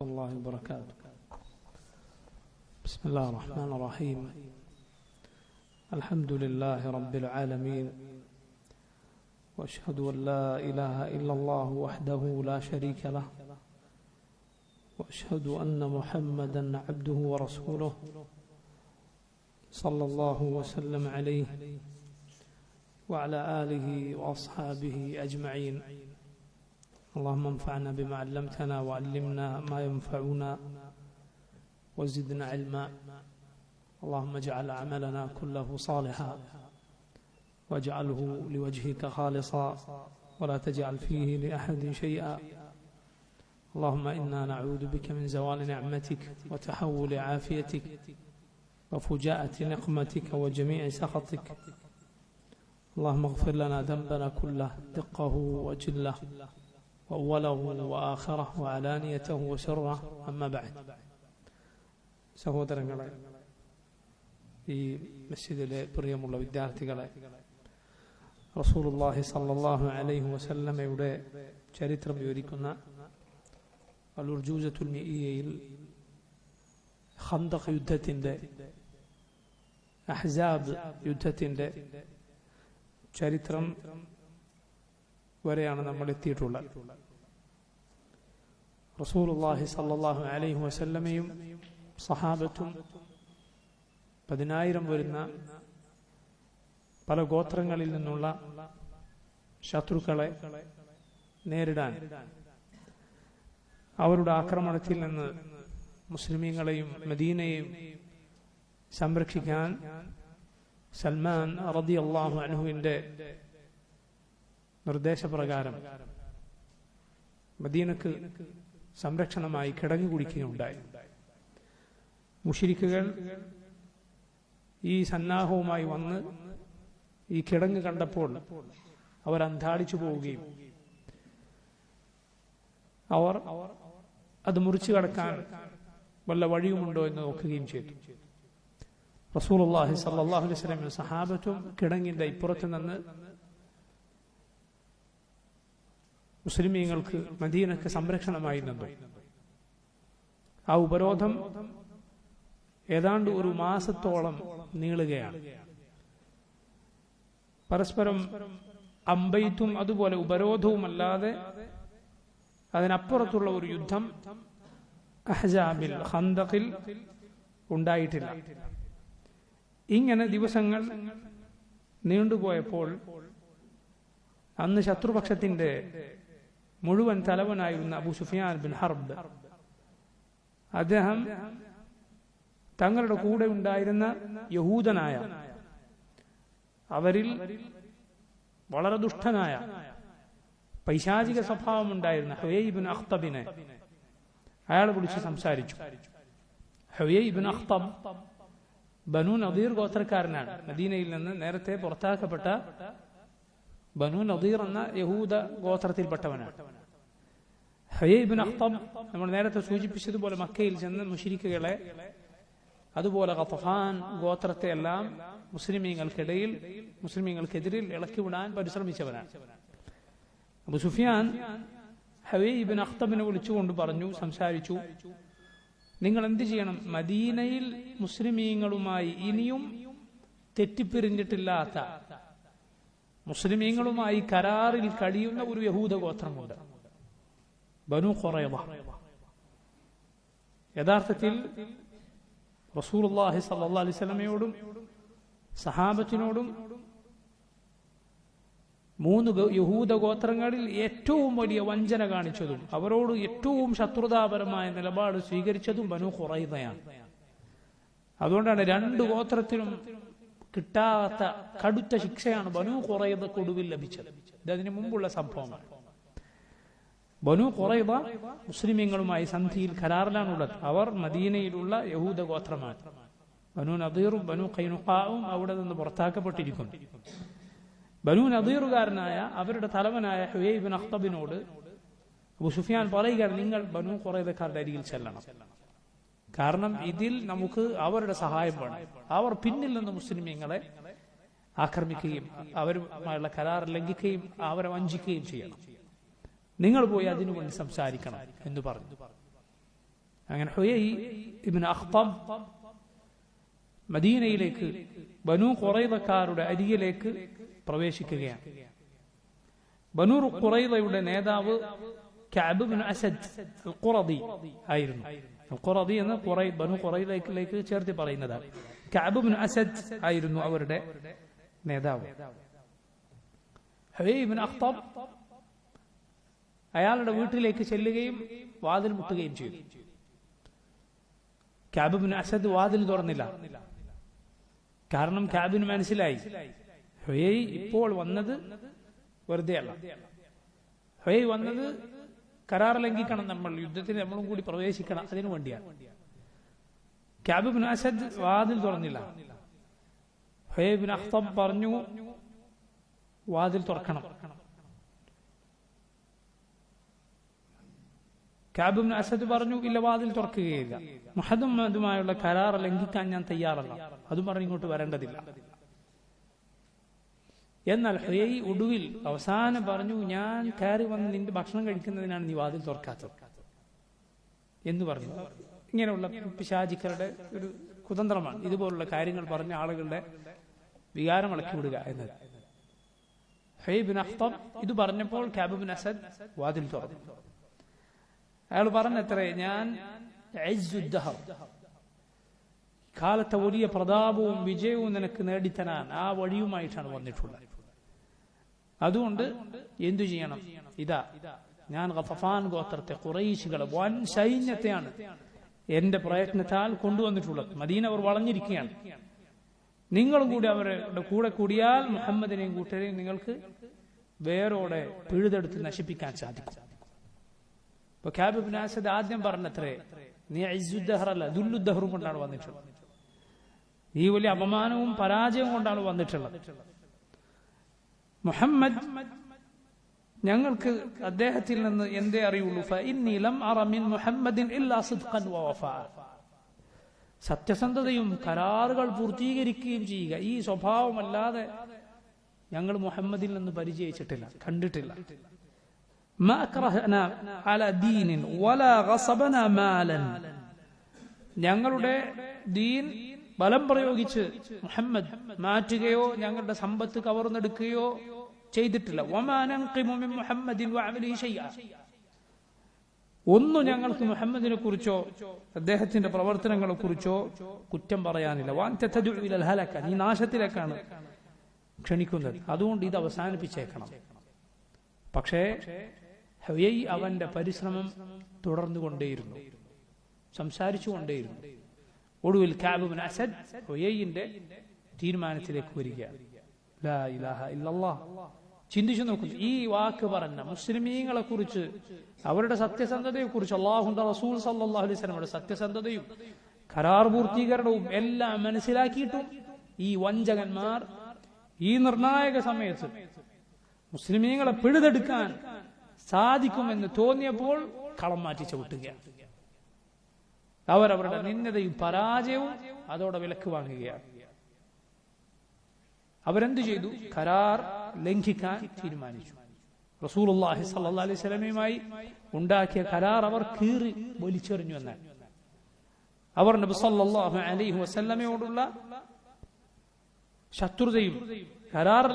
الله وبركاته. بسم الله الرحمن الرحيم. الحمد لله رب العالمين، واشهد ان لا اله الا الله وحده لا شريك له، واشهد ان محمدا عبده ورسوله صلى الله وسلم عليه وعلى اله واصحابه اجمعين. اللهم انفعنا بما علمتنا وعلمنا ما ينفعنا وزدنا علما. اللهم اجعل عملنا كله صالحا واجعله لوجهك خالصا ولا تجعل فيه لأحد شيئا. اللهم إنا نعوذ بك من زوال نعمتك وتحول عافيتك وفجاءة نقمتك وجميع سخطك. اللهم اغفر لنا ذنبنا كله دقه وجله وأوله وآخره وعلانيته وسره. أما بعد. സഹോദരങ്ങളെ, ഈ മസ്ജിദിലെ പ്രിയമുള്ള വിദ്യാർത്ഥികളെ, റസൂലുള്ളാഹി സ്വല്ലല്ലാഹു അലൈഹി വസല്ലമയുടെ ചരിത്രം വിവരിക്കുന്ന അൽ-ഉർജൂസത്തുൽ മിഇയ്യയിൽ ഖന്ദഖ് യുദ്ധത്തിന്റെ, അഹ്സാബ് യുദ്ധത്തിന്റെ ചരിത്രം വരെയാണ് നമ്മൾ എത്തിയിട്ടുള്ളത്. റസൂലുള്ളാഹി സ്വല്ലല്ലാഹു അലൈഹി വസല്ലമയും സഹാബത്തും 10,000 വരുന്ന പല ഗോത്രങ്ങളിൽ നിന്നുള്ള ശത്രുക്കളെ നേരിടാൻ, അവരുടെ ആക്രമണത്തിൽ നിന്ന് മുസ്ലിമീങ്ങളെയും മദീനയെയും സംരക്ഷിക്കാൻ സൽമാൻ റളിയല്ലാഹു അൻഹുവിന്റെ നിർദ്ദേശപ്രകാരം മദീനക്ക് സംരക്ഷണമായി കിടങ്ങു കുടിക്കുകയുണ്ടായി. മുശ്രിക്കുകൾ ഈ സന്നാഹവുമായി വന്ന് ഈ കിടങ്ങ് കണ്ടപ്പോൾ അവർ അന്ധാളിച്ചു പോവുകയും അവർ അത് മുറിച്ചു കടക്കാൻ വല്ല വഴിയുമുണ്ടോ എന്ന് നോക്കുകയും ചെയ്തു. റസൂലുള്ളാഹി സ്വല്ലല്ലാഹു അലൈഹി വസല്ലം സഹാബത്തും കിടങ്ങിന്റെ ഇപ്പുറത്ത് നിന്ന് മുസ്ലിമീങ്ങൾക്ക് മദീനക്ക് സംരക്ഷണമായി നിന്നു. ആ ഉപരോധം ഏതാണ്ട് ഒരു മാസത്തോളം നീളുകയാണ്. പരസ്പരം അമ്പെയ്ത്തും അതുപോലെ ഉപരോധവുമല്ലാതെ അതിനപ്പുറത്തുള്ള ഒരു യുദ്ധം അഹ്സാബിൽ, ഖന്ദഖിൽ ഉണ്ടായിട്ടില്ല. ഇങ്ങനെ ദിവസങ്ങൾ നീണ്ടുപോയപ്പോൾ അന്ന് ശത്രുപക്ഷത്തിന്റെ മുഴുവൻ തലവനായിരുന്ന അബൂ സുഫിയാൻ ബിൻ ഹർബ്, അദ്ദേഹം തങ്ങളുടെ കൂടെ ഉണ്ടായിരുന്ന യഹൂദനായ, അവരിൽ വളരെ ദുഷ്ടനായ പൈശാചിക സ്വഭാവമുണ്ടായിരുന്ന ഹുവൈ ഇബ്നു അഖ്തബിനെ അയാളെ വിളിച്ച് സംസാരിച്ചു. ഹുവൈ ഇബ്നു അഖ്തബ് ബനൂ നദീർ ഗോത്രക്കാരനാണ്. മദീനയിൽ നിന്ന് നേരത്തെ പുറത്താക്കപ്പെട്ട ബനൂ നദീർ എന്ന യഹൂദ ഗോത്രത്തിൽപ്പെട്ടവനാണ്. ഹുവൈ ഇബ്നു അഖ്തബ് നമ്മൾ നേരത്തെ സൂചിപ്പിച്ചതുപോലെ മക്കയിൽ ചെന്ന് മുശ്രിക്കുകളെ, അതുപോലെ ഖത്ഫാൻ ഗോത്രത്തെ എല്ലാം മുസ്ലിമീങ്ങൾക്കിടയിൽ, മുസ്ലിമീങ്ങൾക്കെതിരിൽ ഇളക്കിവിടാൻ പരിശ്രമിച്ചവനാണ്. അബൂ സുഫിയാൻ ഹുവൈ ഇബ്നു അഖ്തബിനെ വിളിച്ചുകൊണ്ട് പറഞ്ഞു, സംസാരിച്ചു, നിങ്ങൾ എന്ത് ചെയ്യണം? മദീനയിൽ മുസ്ലിമീങ്ങളുമായി ഇനിയും തെറ്റിപ്പിരിഞ്ഞിട്ടില്ലാത്ത, മുസ്ലിമീങ്ങളുമായി കരാറിൽ കഴിയുന്ന ഒരു യഹൂദ ഗോത്രമുണ്ട്, ബനൂ ഖുറൈള. യഥാർത്ഥത്തിൽ റസൂലുള്ളാഹി സ്വല്ലല്ലാഹു അലൈഹി വസല്ലമയോടും സഹാബത്തിനോടും 3 യഹൂദ ഗോത്രങ്ങളിൽ ഏറ്റവും വലിയ വഞ്ചന കാണിച്ചതും അവരോട് ഏറ്റവും ശത്രുതാപരമായ നിലപാട് സ്വീകരിച്ചതും ബനൂ ഖുറൈളയാണ്. അതുകൊണ്ടാണ് 2 ഗോത്രത്തിനും കിട്ടാത്ത കടുത്ത ശിക്ഷയാണ് ബനൂ ഖുറൈളക്ക് ഒടുവിൽ ലഭിച്ചത്. ഇതതിനു മുമ്പുള്ള സംഭവമാണ്. ബനൂ ഖുറൈള മുസ്ലിമീങ്ങളുമായി സന്ധിയിൽ കരാറിലാണുള്ളത്. അവർ മദീനയിലുള്ള യഹൂദ ഗോത്രമാണ്. ബനൂ നദീറും ബനൂ ഖൈനുഖാഉം അവിടെ നിന്ന് പുറത്താക്കപ്പെട്ടിരിക്കുന്നു. ബനൂ നദീറുകാരനായ അവരുടെ തലവനായ ഹുവൈ ഇബ്നു അഖ്തബിനോട് അബൂ സുഫിയാൻ പറയുകയാണ്, നിങ്ങൾ ബനൂ ഖുറൈളക്കാരുടെ അരികിൽ ചെല്ലണം. കാരണം ഇതിൽ നമുക്ക് അവരുടെ സഹായം വേണം. അവർ പിന്നിൽ നിന്ന് മുസ്ലിമീങ്ങളെ ആക്രമിക്കുകയും അവരുമായുള്ള കരാർ ലംഘിക്കുകയും അവരെ വഞ്ചിക്കുകയും ചെയ്യണം. നിങ്ങൾ പോയി അതിനുവേണ്ടി സംസാരിക്കണം എന്ന് പറഞ്ഞു. അങ്ങനെ ഹുയൈ ഇബ്നു അഖ്തബ് മദീനയിലേക്ക് ബനൂ ഖുറൈദക്കാരുടെ അരികിലേക്ക് പ്രവേശിക്കുകയാണ്. ബനൂ ഖുറൈദയുടെ നേതാവ് കഅബ് ഇബ്നു അസദ് അൽ ഖുറദി ആയിരുന്നു. അൽ ഖുറദി എന്ന് ബനൂ ഖുറൈദയിലേക്ക് ചേർത്ത് പറയുന്നതാണ്. കഅബ് ഇബ്നു അസദ് ആയിരുന്നു അവരുടെ നേതാവ്. ഹുയൈ ഇബ്നു അഖ്തബ് അയാളുടെ വീട്ടിലേക്ക് ചെല്ലുകയും വാതിൽ മുട്ടുകയും ചെയ്തു. കഅബ് ഇബ്നു അസദ് വാതിൽ തുറന്നില്ല. കാരണം കഅബിന് മനസ്സിലായി ഹുയൈ ഇപ്പോൾ വന്നത് വെറുതെ അല്ല. ഹുയൈ വന്നത് കരാർ ലംഘിക്കണം, നമ്മൾ യുദ്ധത്തിന് നമ്മളും കൂടി പ്രവേശിക്കണം, അതിനു വേണ്ടിയാണ്. കഅബ് ഇബ്നു അസദ് വാതിൽ തുറന്നില്ല. ഹുയൈ ഇബ്നു അഖ്തബ് പറഞ്ഞു വാതിൽ തുറക്കണം. കഅബ് ഇബ്നു അസദ് പറഞ്ഞു ഇല്ല, വാതിൽ തുറക്കുകയില്ല, മുഹമ്മദുമായുള്ള കരാർ ലംഘിക്കാൻ ഞാൻ തയ്യാറല്ല, അതും പറഞ്ഞ് ഇങ്ങോട്ട് വരേണ്ടതില്ല. എന്നാൽ ഹുയൈ ഒടുവിൽ അവസാനം പറഞ്ഞു ഞാൻ കയറി വന്ന് നിന്റെ ഭക്ഷണം കഴിക്കുന്നതിനാണ് നീ വാതിൽ തുറക്കാത്തത് എന്ന് പറഞ്ഞു. ഇങ്ങനെയുള്ള പിശാചിക്കളുടെ ഒരു കുതന്ത്രമാണ് ഇതുപോലുള്ള കാര്യങ്ങൾ പറഞ്ഞ ആളുകളുടെ വികാരം ഇളക്കി വിടുക എന്നത്. ഹുയൈ ഇബ്നു അഖ്തബ് ഇത് പറഞ്ഞപ്പോൾ കഅബ് ഇബ്നു അസദ് വാതിൽ തുറന്നു. അയാൾ പറഞ്ഞത്രേ, ഞാൻ കാലത്തെ വലിയ പ്രതാപവും വിജയവും നിനക്ക് നേടിത്തരാൻ ആ വഴിയുമായിട്ടാണ് വന്നിട്ടുള്ളത്. അതുകൊണ്ട് എന്തു ചെയ്യണം? ഇതാ ഞാൻ ഗഫഫാൻ ഗോത്രത്തെ ഖുറൈശികളെ വൻ സൈന്യത്തെയാണ് എന്റെ പ്രയത്നത്താൽ കൊണ്ടുവന്നിട്ടുള്ളത്. മദീന അവർ വളഞ്ഞിരിക്കുകയാണ്. നിങ്ങളും കൂടി അവരുടെ കൂടെ കൂടിയാൽ മുഹമ്മദിനെയും കൂട്ടരെയും നിങ്ങൾക്ക് വേരോടെ പിഴുതെടുത്ത് നശിപ്പിക്കാൻ സാധിക്കും. ഇപ്പൊ കഅബ് ഇബ്നു അസദ് ആദ്യം പറഞ്ഞത്രേ, നീ ഇസ്സുദ്ദഹറല്ല ദുല്ലുദ്ദഹറും കൊണ്ടാണ് വന്നിട്ടുള്ളത്, ഈ വലിയ അപമാനവും പരാജയവും കൊണ്ടാണ് വന്നിട്ടുള്ളത്. മുഹമ്മദ് ഞങ്ങൾക്ക് അദ്ദേഹത്തിൽ നിന്ന് എന്തേ അറിയുള്ളൂ, ഫഇന്നി ലം അറ മിൻ മുഹമ്മദിൻ ഇല്ലാ സിദ്ഖൻ വവഫാ, സത്യസന്ധതയും കരാറുകൾ പൂർത്തീകരിക്കുകയും ചെയ്യുക, ഈ സ്വഭാവമല്ലാതെ ഞങ്ങൾ മുഹമ്മദിൽ നിന്ന് പരിചയിച്ചിട്ടില്ല, കണ്ടിട്ടില്ല. മാ അക്റഹനാ അലാ ദീനിൻ വലാ ഗസബനാ മാലൻ, ഞങ്ങളുടെ ദീൻ ബലം പ്രയോഗിച്ച് മുഹമ്മദ് മാറ്റുകയോ ഞങ്ങളുടെ സമ്പത്ത് കവർന്നെടുക്കുകയോ ചെയ്തിട്ടില്ല. വമാ നൻഖിമു മിൻ മുഹമ്മദിൻ വഅമലിഹി ശൈഅ, ഒന്നും ഞങ്ങൾക്ക് മുഹമ്മദിനെ കുറിച്ചോ അദ്ദേഹത്തിന്റെ പ്രവർത്തനങ്ങളെ കുറിച്ചോ കുറ്റം പറയാനില്ല. വഅൻത തദ്ഉ ഇലൽ ഹലക, നീ നാശത്തിലേക്കാണ് ക്ഷണിക്കുന്നത്, അതുകൊണ്ട് ഇത് അവസാനിപ്പിച്ചേക്കണം. പക്ഷേ ഹുയൈ അവന്റെ പരിശ്രമം തുടർന്നുകൊണ്ടേയിരുന്നു, സംസാരിച്ചുകൊണ്ടേയിരുന്നു. ഒടുവിൽ കഅബ് ഇബ്നു അസദ് ഹുയൈന്റെ തീരുമാനത്തിലേക്ക് വരികയാണ്. ലാ ഇലാഹ ഇല്ലല്ലാഹ്. ചിന്തിച്ചു നോക്കുന്നു, ഈ വാക്ക് പറഞ്ഞ മുസ്ലിമീങ്ങളെ കുറിച്ച്, അവരുടെ സത്യസന്ധതയെ കുറിച്ച്, അല്ലാഹുവിന്റെ റസൂൽ സല്ലല്ലാഹു അലൈഹി വസല്ലമയുടെ സത്യസന്ധതയും കരാർ പൂർത്തീകരണവും എല്ലാം മനസ്സിലാക്കിയിട്ടും ഈ വഞ്ചകന്മാർ ഈ നിർണായക സമയത്ത് മുസ്ലിമീങ്ങളെ പിഴുതെടുക്കാൻ സാധിക്കുമെന്ന് തോന്നിയപ്പോൾ കളം മാറ്റി ചവിട്ടുകയാണ്. അവരവരുടെ നിന്ദതയും പരാജയവും അതോടെ വിലക്ക് വാങ്ങുകയാണ്. അവരെന്തു ചെയ്തു? കരാർ ലംഘിക്കാൻ തീരുമാനിച്ചു. റസൂലുള്ളാഹി സ്വല്ലല്ലാഹു അലൈഹി വസല്ലമയുമായി ഉണ്ടാക്കിയ കരാർ അവർ കീറി വലിച്ചെറിഞ്ഞു എന്നാണ്. അവർ നബി സല്ലല്ലാഹു അലൈഹി വസല്ലമയോടുള്ള ശത്രുതയും കരാർ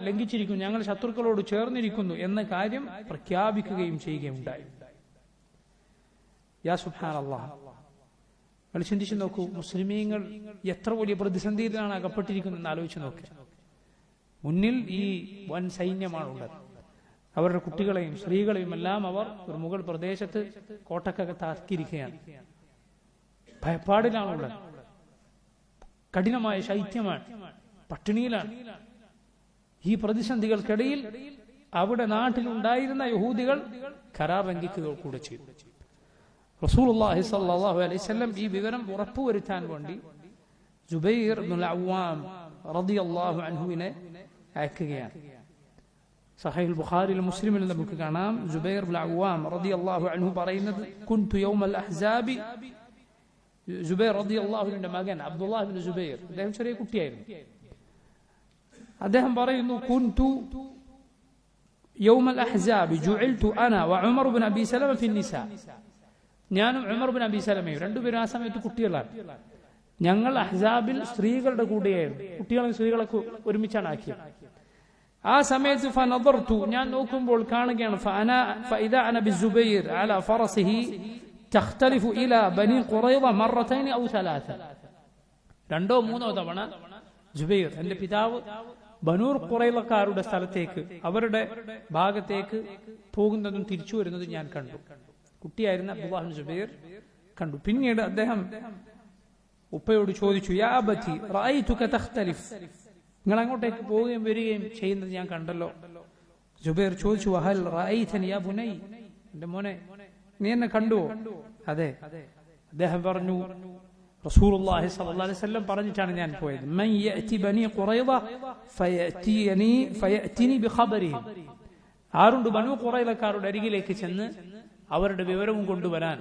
ലംഘിച്ചിരിക്കുന്നു, ഞങ്ങൾ ശത്രുക്കളോട് ചേർന്നിരിക്കുന്നു എന്ന കാര്യം പ്രഖ്യാപിക്കുകയും ചെയ്യുകയുണ്ടായി. യാ സുബ്ഹാനല്ലാഹ്, നിങ്ങൾ ചിന്തിച്ചു നോക്കൂ, മുസ്ലിമീങ്ങൾ എത്ര വലിയ പ്രതിസന്ധിയിലാണ് അകപ്പെട്ടിരിക്കുന്നതെന്ന് ആലോചിച്ച് നോക്കുക. മുന്നിൽ ഈ വൻ സൈന്യമാണുള്ളത്. അവരുടെ കുട്ടികളെയും സ്ത്രീകളെയും എല്ലാം അവർ ഒരു മുഗൾ പ്രദേശത്ത് കോട്ടക്കകത്താക്കിയിരിക്കുകയാണ്. ഭയപ്പാടിലാണുള്ളത്, കഠിനമായ ശൈത്യമാണ്, പട്ടിണിയിലാണ്. ഈ പ്രതിസന്ധികൾക്കിടയിൽ അവിടെ നാട്ടിലുണ്ടായിരുന്ന യഹൂദികൾ കരാർ ലംഘിക്കുക കൂടെ ചെയ്തു. റസൂലുള്ളാഹി സ്വല്ലല്ലാഹു അലൈഹി വസല്ലം ഈ വിവരം ഉറപ്പുവരുത്താൻ വേണ്ടി ജുബൈർ ഇബ്നുൽ അവ്വാം റളിയല്ലാഹു അൻഹുവിനെ അയക്കുകയാണ്. സഹീഹുൽ ബുഖാരിയിലും മുസ്ലിമിലും നമുക്ക് കാണാം, ജുബൈർ ഇബ്നുൽ അവ്വാം റളിയല്ലാഹു അൻഹു പറയുന്നത്, കുൻതു യൗമൽ അഹ്സാബി, ജുബൈർ റളിയല്ലാഹുവിന്റെ മകൻ അബ്ദുല്ലാഹ് ഇബ്നു ജുബൈർ, അദ്ദേഹം ചെറിയ കുട്ടിയായിരുന്നു. അദ്ദേഹം പറയുന്നു, കുൻതു യൗമൽ അഹ്സാബി ജുഇൽതു അന വഉമർ ഇബ്നു അബി സലമ ഫി നിസാ, ഞാനും ഉമർ ബിൻ അബി സലമയും രണ്ടുപേരും ആ സമയത്ത് കുട്ടികളാണ്. ഞങ്ങൾ അഹ്സാബിൽ സ്ത്രീകളുടെ കൂടെയായിരുന്നു. കുട്ടികളും സ്ത്രീകളൊക്കെ ഒരുമിച്ചാണ് ആക്കിയത്. ആ സമയത്ത് ഫനദർതു, ഞാൻ നോക്കുമ്പോൾ കാണുകയാണ്, ഫഇദാ അന ബിസുബൈർ അലാ ഫറസിഹി തഖ്തലിഫു ഇലാ ബനി ഖുറൈള മറത്തൈൻ ഔ സലാസ. രണ്ടോ മൂന്നോ തവണ ജുബൈർ, എന്റെ പിതാവ്, ബനൂർ ഖുറൈളക്കാരുടെ സ്ഥലത്തേക്ക്, അവരുടെ ഭാഗത്തേക്ക് പോകുന്നതും തിരിച്ചു വരുന്നതും ഞാൻ കണ്ടു. കുട്ടിയായിരുന്ന അബ്ദുല്ലാഹ് ബിൻ ജുബൈർ കണ്ടു. പിന്നീട് അദ്ദേഹം ഉപ്പയോട് ചോദിച്ചു, യാ അബതി റഅയ്തുക തഖ്തലിഫ്, നിങ്ങൾ അങ്ങോട്ടേക്ക് പോവുകയും വരികയും ചെയ്യുന്നത് ഞാൻ കണ്ടല്ലോ. ജുബൈർ ചോദിച്ചു, വഹൽ റഅയ്തനി യാ ബുനൈ, എന്റെ മോനെ നീ എന്നെ കണ്ടുവോ? അതെ. അദ്ദേഹം പറഞ്ഞു, റസൂലുള്ളാഹി സ്വല്ലല്ലാഹു അലൈഹി വസല്ലം പറഞ്ഞിട്ടാണ് ഞാൻ പോയത്. മൻ യഅതി ബനി ഖുറൈള ഫയഅതിനി ബിഖബരിഹിം, ആരുണ്ട് ബനൂ ഖുറൈളക്കാരുടെ അരികിലേക്ക് ചെന്ന് അവരുടെ വിവരവും കൊണ്ടുവരാൻ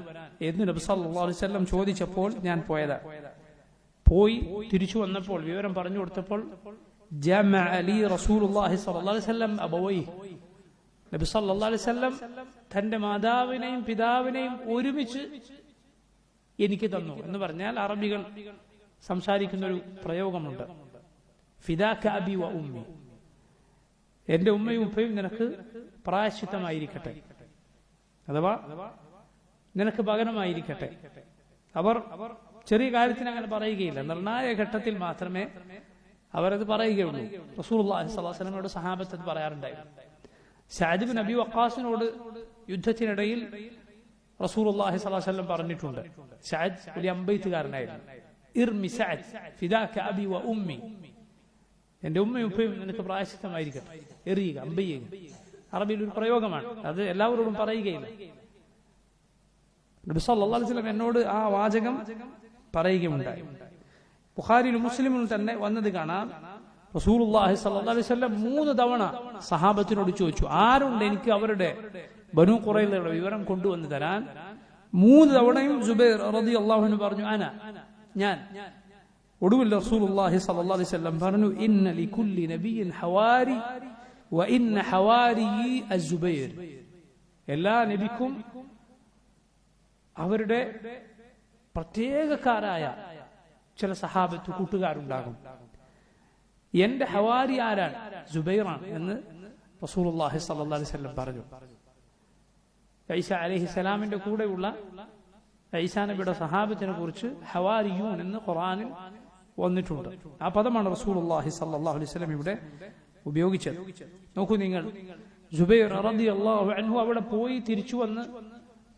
എന്ന് നബി സല്ലല്ലാഹു അലൈഹി വസല്ലം ചോദിച്ചപ്പോൾ ഞാൻ പോയതാ. പോയി തിരിച്ചു വന്നപ്പോൾ വിവരം പറഞ്ഞു കൊടുത്തപ്പോൾ ജമഅ ലി റസൂലുള്ളാഹി സ്വല്ലല്ലാഹു അലൈഹി വസല്ലം അബവൈഹി, നബി സല്ലല്ലാഹു അലൈഹി വസല്ലം തന്റെ മാതാവിനെയും പിതാവിനെയും ഒരുമിച്ച് എനിക്ക് തന്നു എന്ന് പറഞ്ഞാൽ അറബികൾ സംസാരിക്കുന്ന ഒരു പ്രയോഗമുണ്ട്, ഫിദാക അബി വ ഉമ്മി, എന്റെ ഉമ്മയും ഉപ്പയും നിനക്ക് പ്രായശ്ചിത്തമായിരിക്കട്ടെ, അഥവാ നിനക്ക് പകരമായിരിക്കട്ടെ. അവർ ചെറിയ കാര്യത്തിന് അങ്ങനെ പറയുകയില്ല, നിർണായക ഘട്ടത്തിൽ മാത്രമേ അവരത് പറയുകയുള്ളൂ. റസൂലുള്ളാഹി സ്വല്ലല്ലാഹു അലൈഹി വസല്ലമയോട് സഹാബത്ത് അത് പറയാറുണ്ടായിരുന്നു. സഅദ് ബിൻ അബി വഖാസിനോട് യുദ്ധത്തിനിടയിൽ റസൂലുള്ളാഹി സ്വല്ലല്ലാഹു അലൈഹി വസല്ലം പറഞ്ഞിട്ടുണ്ട്, സഅദ് ഒരു അമ്പെയ്ത്തുകാരനായിരുന്നു, ഇർമി സഅദ് ഫിദാക അബി വ ഉമ്മി, എന്റെ ഉമ്മയും ഉപ്പയും നിനക്ക് പ്രായശ്ചിത്തമായിരിക്കട്ടെ, എറിയുക, അമ്പെയ്യുക. അറബിയിൽ ഒരു പ്രയോഗമാണ്, അത് എല്ലാവരോടും പറയുകയില്ല. നബി സല്ലല്ലാഹു അലൈഹി വസല്ലം എന്നോട് ആ വാചകം പറയുകയുണ്ടായി. ബുഖാരിയിലും മുസ്ലിമിലും തന്നെ വന്നത് കാണാം, റസൂലുള്ളാഹി സ്വല്ലല്ലാഹു അലൈഹി വസല്ലം 3 തവണ സഹാബത്തിനോട് ചോദിച്ചു, ആരുണ്ട് എനിക്ക് അവരുടെ ബനൂ ഖുറൈളയുടെ വിവരം കൊണ്ടുവന്ന് തരാൻ. 3 തവണയും സുബൈർ റളിയല്ലാഹു അൻഹു പറഞ്ഞു, ഞാൻ. ഒടുവിൽ റസൂലുള്ളാഹി സ്വല്ലല്ലാഹു അലൈഹി വസല്ലം പറഞ്ഞു, ഇന്ന ലികുല്ലി നബിയ്യിൻ ഹവാരി വ ഇന്ന ഹവാരി അസ്സുബൈർ, എല്ലാ നബിക്കും അവരുടെ പ്രത്യേകക്കാരായ ചില സഹാബത്ത് കൂട്ടുകാരുണ്ടാകും. എന്റെ ഹവാരി ആരാണ്? സുബൈറാണ് എന്ന് റസൂലുള്ളാഹി സ്വല്ലല്ലാഹു അലൈഹി വസല്ലം പറഞ്ഞു. ഈസ അലൈഹിസ്സലാമിന്റെ കൂടെയുള്ള ഈസാ നബിയുടെ സഹാബത്തിനെ കുറിച്ച് ഹവാരിയൂൻ എന്ന് ഖുർആനിൽ വന്നിട്ടുണ്ട്. ആ പദമാണ് റസൂലുള്ളാഹി സ്വല്ലല്ലാഹു അലൈഹി വസല്ലം ഇവിടെ ഉപയോഗിച്ചത്. നോക്കൂ നിങ്ങൾ, സുബൈർ റളിയല്ലാഹു അൻഹു അവിടെ പോയി തിരിച്ചു വന്ന്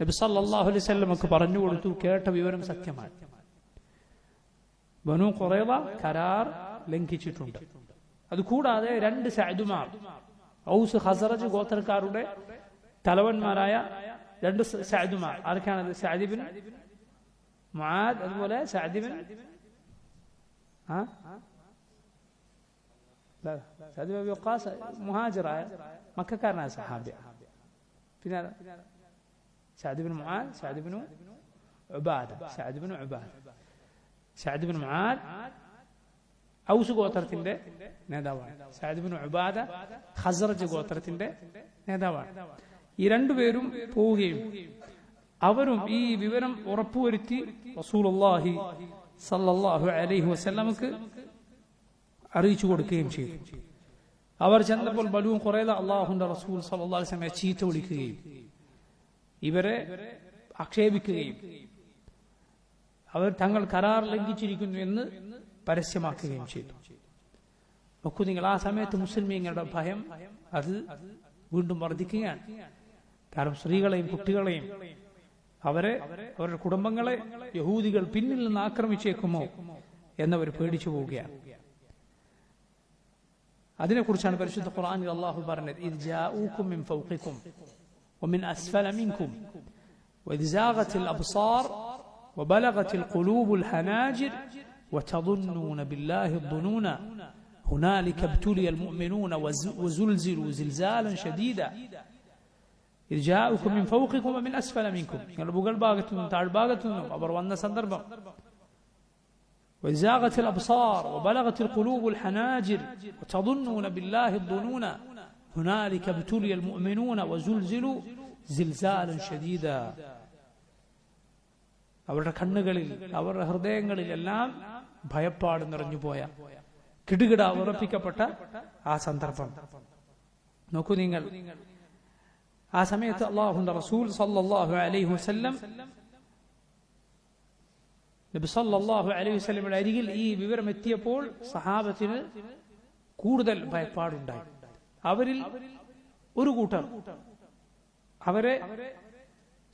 നബി സല്ലല്ലാഹു അലൈഹി വസല്ലമക്ക് പറഞ്ഞു കൊടുത്തു, കേട്ട വിവരം സത്യമാണ്, ബനൂ ഖുറൈള കരാർ ലംഘിച്ചിട്ടുണ്ട്. അതുകൂടാതെ 2 സഅദുമാർ, ഔസ് ഖസറജ് ഗോത്രക്കാരുടെ തലവന്മാരായ 2 സഅദുമാർ, ആർക്കാണത്? സഅദ് ഇബ്നു മുആദ്, അതുപോലെ Saad ibn Saad ibn Waqqas, മുഹാജിറായ മക്കക്കാരനായ സഹാബി. പിന്നെ Saad ibn Muadh, Saad ibn Ubada, Saad ibn Muadh Aws ഗോത്രത്തിന്റെ നേതാവാണ്. സഅദ് ഇബ്നു ഉബാദ ഖസറജ് ഗോത്രത്തിന്റെ നേതാവാണ്. ഈ 2 പേരും പോവുകയും അവരും ഈ വിവരം ഉറപ്പുവരുത്തി റസൂലുള്ളാഹി സല്ലല്ലാഹു അലൈഹി വസല്ലമക്ക് അറിയിച്ചു കൊടുക്കുകയും ചെയ്തു. അവർ ചെന്നപ്പോൾ ബനൂ ഖുറൈള അല്ലാഹുവിന്റെ റസൂൽ സല്ലല്ലാഹു അലൈഹി വസല്ലമയെ ചീത്ത വിളിക്കുകയും ഇവരെ ആക്ഷേപിക്കുകയും അവർ തങ്ങൾ കരാർ ലംഘിച്ചിരിക്കുന്നു എന്ന് പരസ്യമാക്കുകയും ചെയ്തു. നോക്കൂ നിങ്ങൾ, ആ സമയത്ത് മുസ്ലിമീങ്ങളുടെ ഭയം അത് വീണ്ടും വർദ്ധിക്കുകയാണ്. കാരണം സ്ത്രീകളെയും കുട്ടികളെയും അവരുടെ കുടുംബങ്ങളെ യഹൂദികൾ പിന്നിൽ നിന്ന് ആക്രമിച്ചേക്കുമോ എന്നവർ പേടിച്ചു പോവുകയാണ്. അതിനെക്കുറിച്ചാണ് പരിശുദ്ധ ഖുർആനിൽ അല്ലാഹു പറഞ്ഞത്, ഇദ് ജാഊകും മിൻ ഫൗഖികും വമിൻ അസ്ഫല മിൻകും വഇദ് സാഗത്തിൽ അബ്സാർ വബലഗത്തിൽ ഖുലൂബുൽ ഹനാജിർ വതظنون بالله الظنون هنالك ابتلي المؤمنون وزلزلوا زلزالا شديدا إذ جاءكم من فوقكم ومن أسفل منكم يعني بقول باغتهم تعال باغتهم أبر وانا سندربا وإذ زاغت الأبصار وبلغت القلوب الحناجر وتظنون بالله الظنون هنالك ابتلي المؤمنون وزلزلوا زلزالا شديدا അവരുടെ കണ്ണുകളിൽ, അവരുടെ ഹൃദയങ്ങളിൽ എല്ലാം ഭയപ്പാട് നിറഞ്ഞുപോയ, കിടുകിട ഉറപ്പിക്കപ്പെട്ട ആ സന്ദർഭം നോക്കൂ നിങ്ങൾ. ആ സമയത്ത് അല്ലാഹുവിന്റെ റസൂൽ സല്ലല്ലാഹു അലൈഹി വസല്ലം, നബി സല്ലല്ലാഹു അലൈഹി വസല്ലമയുടെ അരികിൽ ഈ വിവരം എത്തിയപ്പോൾ സഹാബത്തിന് കൂടുതൽ ഭയപ്പാടുണ്ടായി. അവരിൽ ഒരു കൂട്ടർ അവരെ